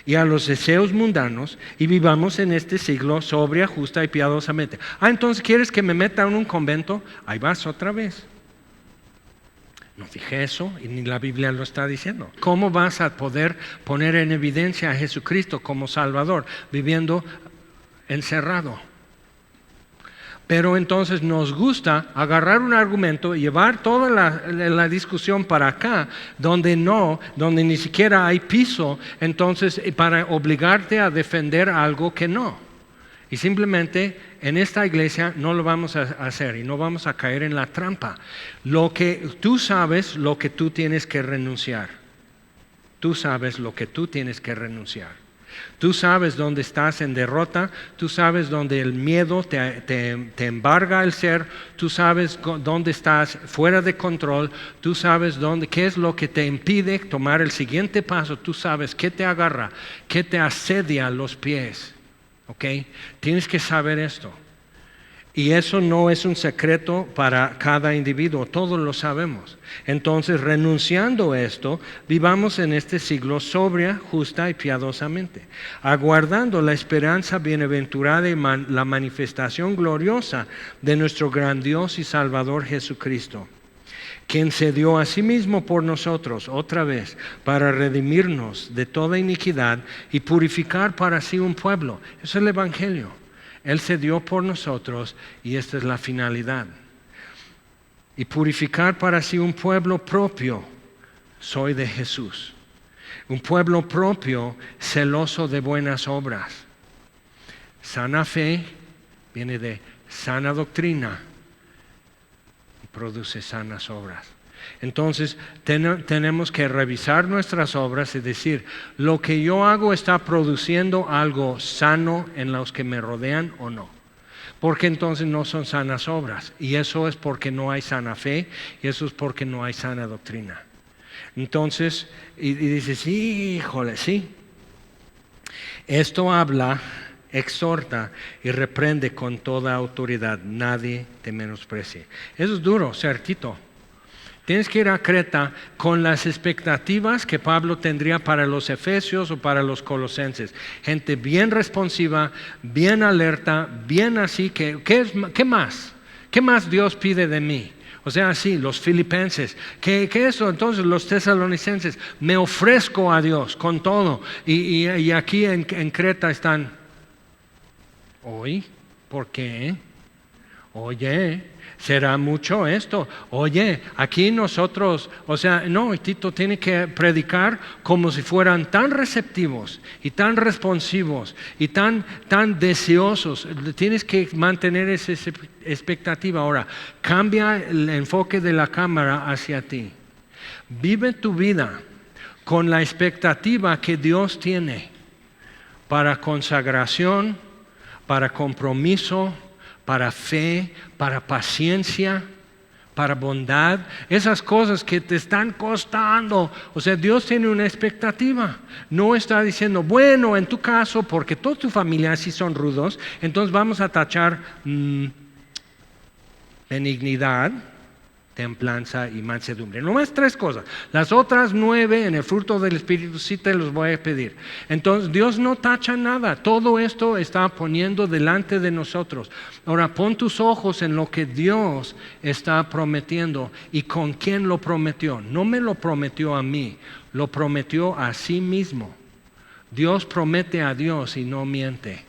y a los deseos mundanos y vivamos en este siglo sobria, justa y piadosamente. Entonces, ¿quieres que me meta en un convento? Ahí vas otra vez. No dije eso y ni la Biblia lo está diciendo. ¿Cómo vas a poder poner en evidencia a Jesucristo como Salvador viviendo encerrado? Pero entonces nos gusta agarrar un argumento y llevar toda la discusión para acá, donde ni siquiera hay piso, entonces para obligarte a defender algo que no. Y simplemente en esta iglesia no lo vamos a hacer y no vamos a caer en la trampa. Lo que tú sabes, lo que tú tienes que renunciar. Tú sabes lo que tú tienes que renunciar. Tú sabes dónde estás en derrota, tú sabes dónde el miedo te embarga el ser, tú sabes dónde estás fuera de control, tú sabes qué es lo que te impide tomar el siguiente paso, tú sabes qué te agarra, qué te asedia los pies. ¿Ok? Tienes que saber esto. Y eso no es un secreto para cada individuo, todos lo sabemos. Entonces, renunciando a esto, vivamos en este siglo sobria, justa y piadosamente, aguardando la esperanza bienaventurada y la manifestación gloriosa de nuestro gran Dios y Salvador Jesucristo, quien se dio a sí mismo por nosotros otra vez para redimirnos de toda iniquidad y purificar para sí un pueblo. Eso es el Evangelio. Él se dio por nosotros y esta es la finalidad. Y purificar para sí un pueblo propio, soy de Jesús. Un pueblo propio, celoso de buenas obras. Sana fe viene de sana doctrina y produce sanas obras. Entonces tenemos que revisar nuestras obras y decir, ¿lo que yo hago está produciendo algo sano en los que me rodean o no? Porque entonces no son sanas obras. Y eso es porque no hay sana fe y eso es porque no hay sana doctrina. Entonces, y dices, híjole, sí. Esto habla, exhorta y reprende con toda autoridad. Nadie te menosprecie. Eso es duro, certito. Tienes que ir a Creta con las expectativas que Pablo tendría para los efesios o para los colosenses. Gente bien responsiva, bien alerta, bien así. ¿Qué más? ¿Qué más Dios pide de mí? O sea, así, los filipenses. ¿Qué eso? Entonces los tesalonicenses. Me ofrezco a Dios con todo. Y aquí en Creta están. ¿Hoy? ¿Por qué? Oye, será mucho esto. Oye, aquí nosotros, Tito tiene que predicar como si fueran tan receptivos y tan responsivos y tan deseosos. Tienes que mantener esa expectativa. Ahora, cambia el enfoque de la cámara hacia ti. Vive tu vida con la expectativa que Dios tiene para consagración, para compromiso, para fe, para paciencia, para bondad, esas cosas que te están costando. O sea, Dios tiene una expectativa. No está diciendo, bueno, en tu caso, porque toda tu familia sí son rudos, entonces vamos a tachar benignidad, templanza y mansedumbre. Nomás 3 cosas. Las otras 9 en el fruto del Espíritu sí te los voy a pedir. Entonces Dios no tacha nada. Todo esto está poniendo delante de nosotros. Ahora pon tus ojos en lo que Dios está prometiendo y con quién lo prometió. No me lo prometió a mí, lo prometió a sí mismo. Dios promete a Dios y no miente.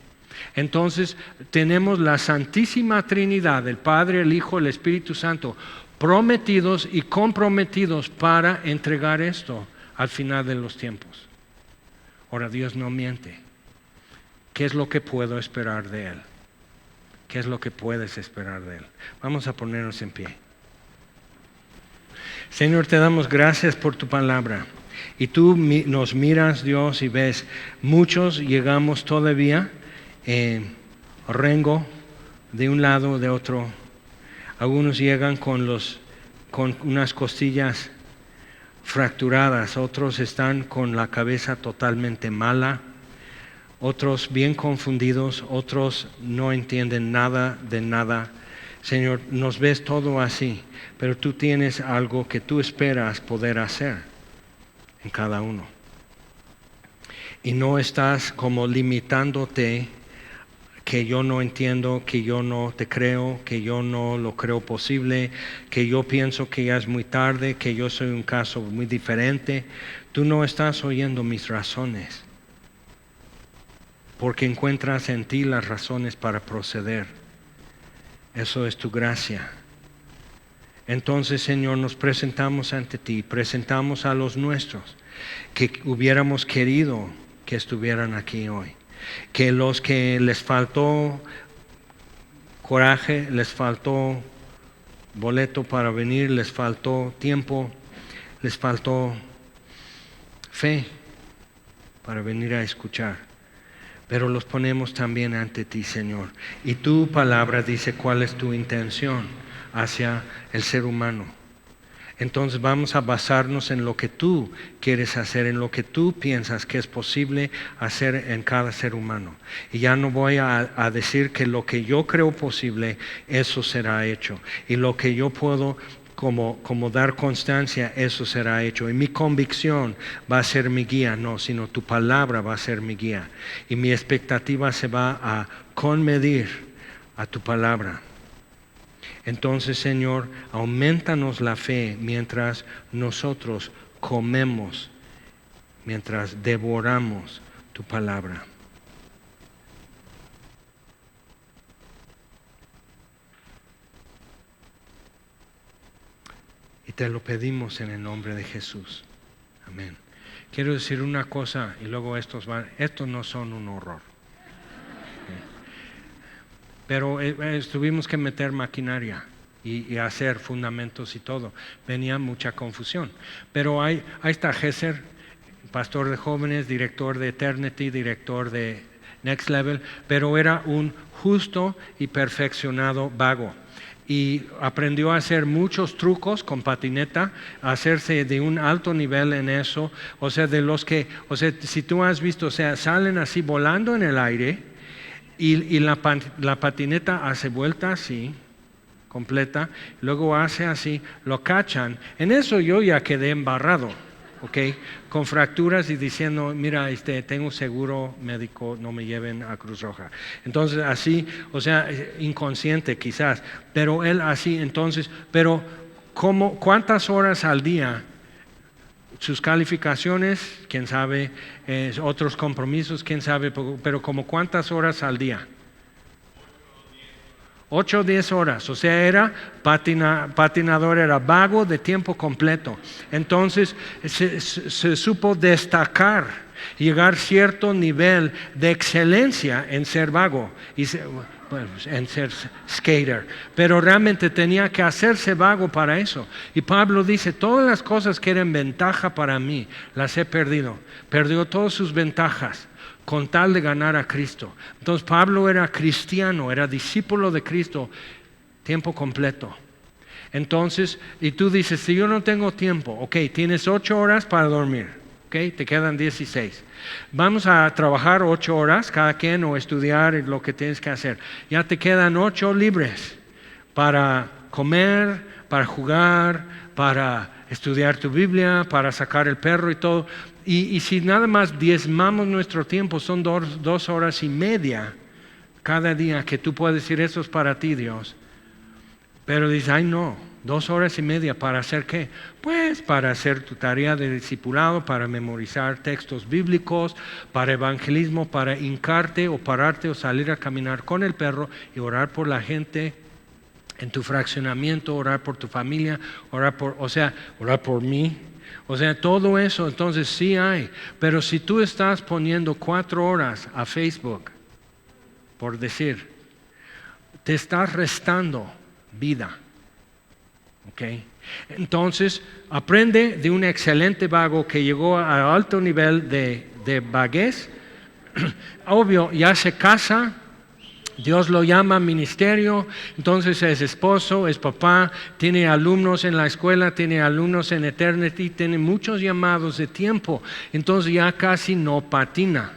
Entonces tenemos la Santísima Trinidad, el Padre, el Hijo, el Espíritu Santo, prometidos y comprometidos para entregar esto al final de los tiempos. Ahora Dios no miente. ¿Qué es lo que puedo esperar de Él? ¿Qué es lo que puedes esperar de Él? Vamos a ponernos en pie. Señor, te damos gracias por tu palabra. Y tú nos miras, Dios, y ves, muchos llegamos todavía rengo de un lado o de otro. Algunos llegan con unas costillas fracturadas, otros están con la cabeza totalmente mala, otros bien confundidos, otros no entienden nada de nada. Señor, nos ves todo así, pero tú tienes algo que tú esperas poder hacer en cada uno. Y no estás como limitándote, que yo no entiendo, que yo no te creo, que yo no lo creo posible, que yo pienso que ya es muy tarde, que yo soy un caso muy diferente. Tú no estás oyendo mis razones, porque encuentras en ti las razones para proceder. Eso es tu gracia. Entonces, Señor, nos presentamos ante ti, presentamos a los nuestros que hubiéramos querido que estuvieran aquí hoy. Que los que les faltó coraje, les faltó boleto para venir, les faltó tiempo, les faltó fe para venir a escuchar. Pero los ponemos también ante ti, Señor. Y tu palabra dice cuál es tu intención hacia el ser humano. Entonces vamos a basarnos en lo que tú quieres hacer, en lo que tú piensas que es posible hacer en cada ser humano. Y ya no voy a decir que lo que yo creo posible, eso será hecho. Y lo que yo puedo como dar constancia, eso será hecho. Y mi convicción va a ser mi guía, no, sino tu palabra va a ser mi guía. Y mi expectativa se va a conmedir a tu palabra. Entonces, Señor, aumentanos la fe mientras nosotros comemos, mientras devoramos tu palabra. Y te lo pedimos en el nombre de Jesús. Amén. Quiero decir una cosa y luego estos no son un horror. Pero tuvimos que meter maquinaria y hacer fundamentos y todo. Venía mucha confusión. Pero ahí está Gesser, pastor de jóvenes, director de Eternity, director de Next Level, pero era un justo y perfeccionado vago. Y aprendió a hacer muchos trucos con patineta, a hacerse de un alto nivel en eso. O sea, si tú has visto, salen así volando en el aire. Y la patineta hace vuelta así, completa, luego hace así, lo cachan. En eso yo ya quedé embarrado, ¿ok? Con fracturas y diciendo, mira, tengo seguro médico, no me lleven a Cruz Roja. Entonces así, inconsciente quizás, pero él así, entonces, pero ¿cuántas horas al día? Sus calificaciones, quién sabe, otros compromisos, quién sabe, pero como cuántas horas al día. 8 o 10 horas, o sea, era patinador, era vago de tiempo completo. Entonces se supo destacar, llegar a cierto nivel de excelencia en ser vago en ser skater, pero realmente tenía que hacerse vago para eso. Y Pablo dice, todas las cosas que eran ventaja para mí, las he perdido. Perdió todas sus ventajas con tal de ganar a Cristo. Entonces Pablo era cristiano, era discípulo de Cristo, tiempo completo. Entonces, y tú dices, si yo no tengo tiempo, ok, tienes 8 horas para dormir, ok, te quedan 16. Vamos a trabajar 8 horas cada quien o estudiar lo que tienes que hacer. Ya te quedan 8 libres para comer, para jugar, para estudiar tu Biblia, para sacar el perro y todo. Y si nada más diezmamos nuestro tiempo, son 2 horas y media cada día que tú puedes decir, eso es para ti, Dios. Pero dices, ay no, 2 horas y media, ¿para hacer qué? Pues para hacer tu tarea de discipulado, para memorizar textos bíblicos, para evangelismo, para hincarte o pararte o salir a caminar con el perro y orar por la gente en tu fraccionamiento, orar por tu familia, orar por mí. O sea, todo eso, entonces sí hay. Pero si tú estás poniendo 4 horas a Facebook, por decir, te estás restando vida. Okay. Entonces, aprende de un excelente vago que llegó a alto nivel de vaguez. Obvio, ya se casa, Dios lo llama ministerio, entonces es esposo, es papá, tiene alumnos en la escuela, tiene alumnos en Eternity, tiene muchos llamados de tiempo, entonces ya casi no patina.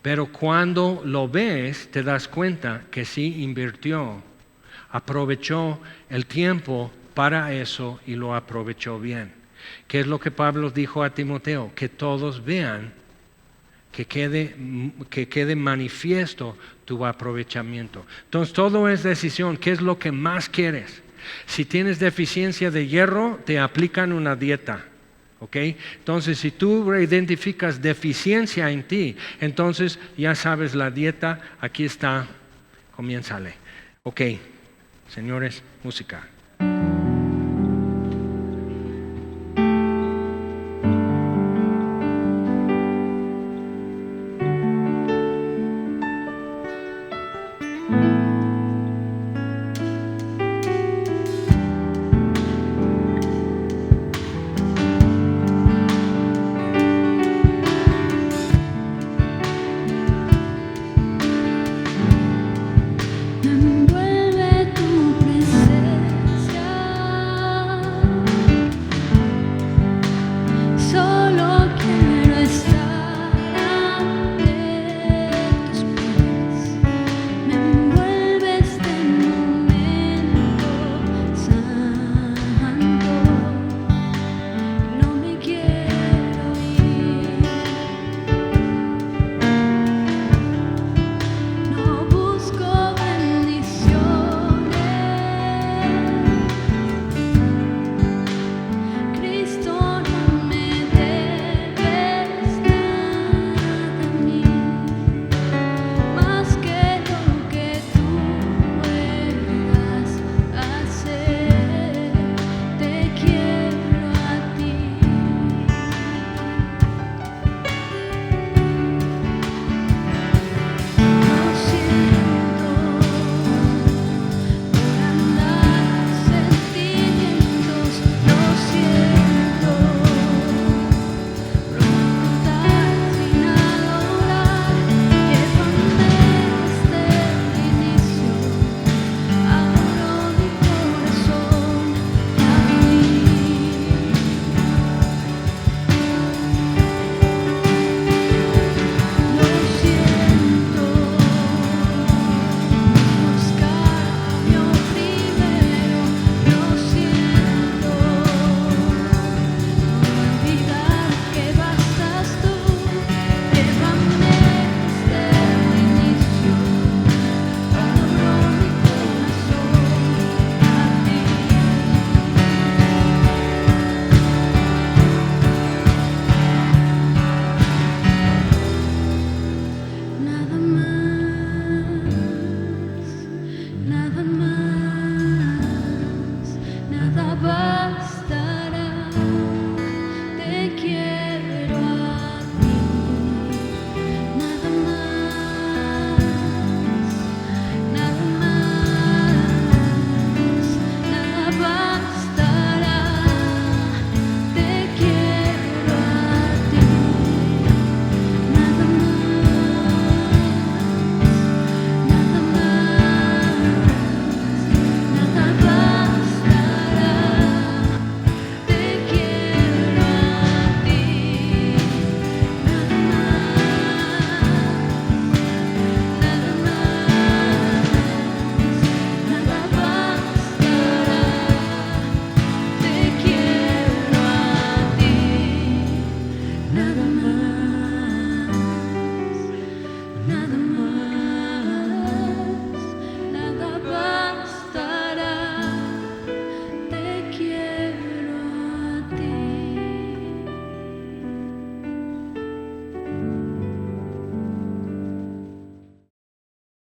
Pero cuando lo ves, te das cuenta que sí invirtió, aprovechó el tiempo para eso y lo aprovechó bien. ¿Qué es lo que Pablo dijo a Timoteo? Que todos vean, que quede manifiesto tu aprovechamiento. Entonces todo es decisión. ¿Qué es lo que más quieres? Si tienes deficiencia de hierro, te aplican una dieta. ¿Okay? Entonces, si tú identificas deficiencia en ti, entonces ya sabes la dieta, aquí está, comiénzale. Ok, señores, música.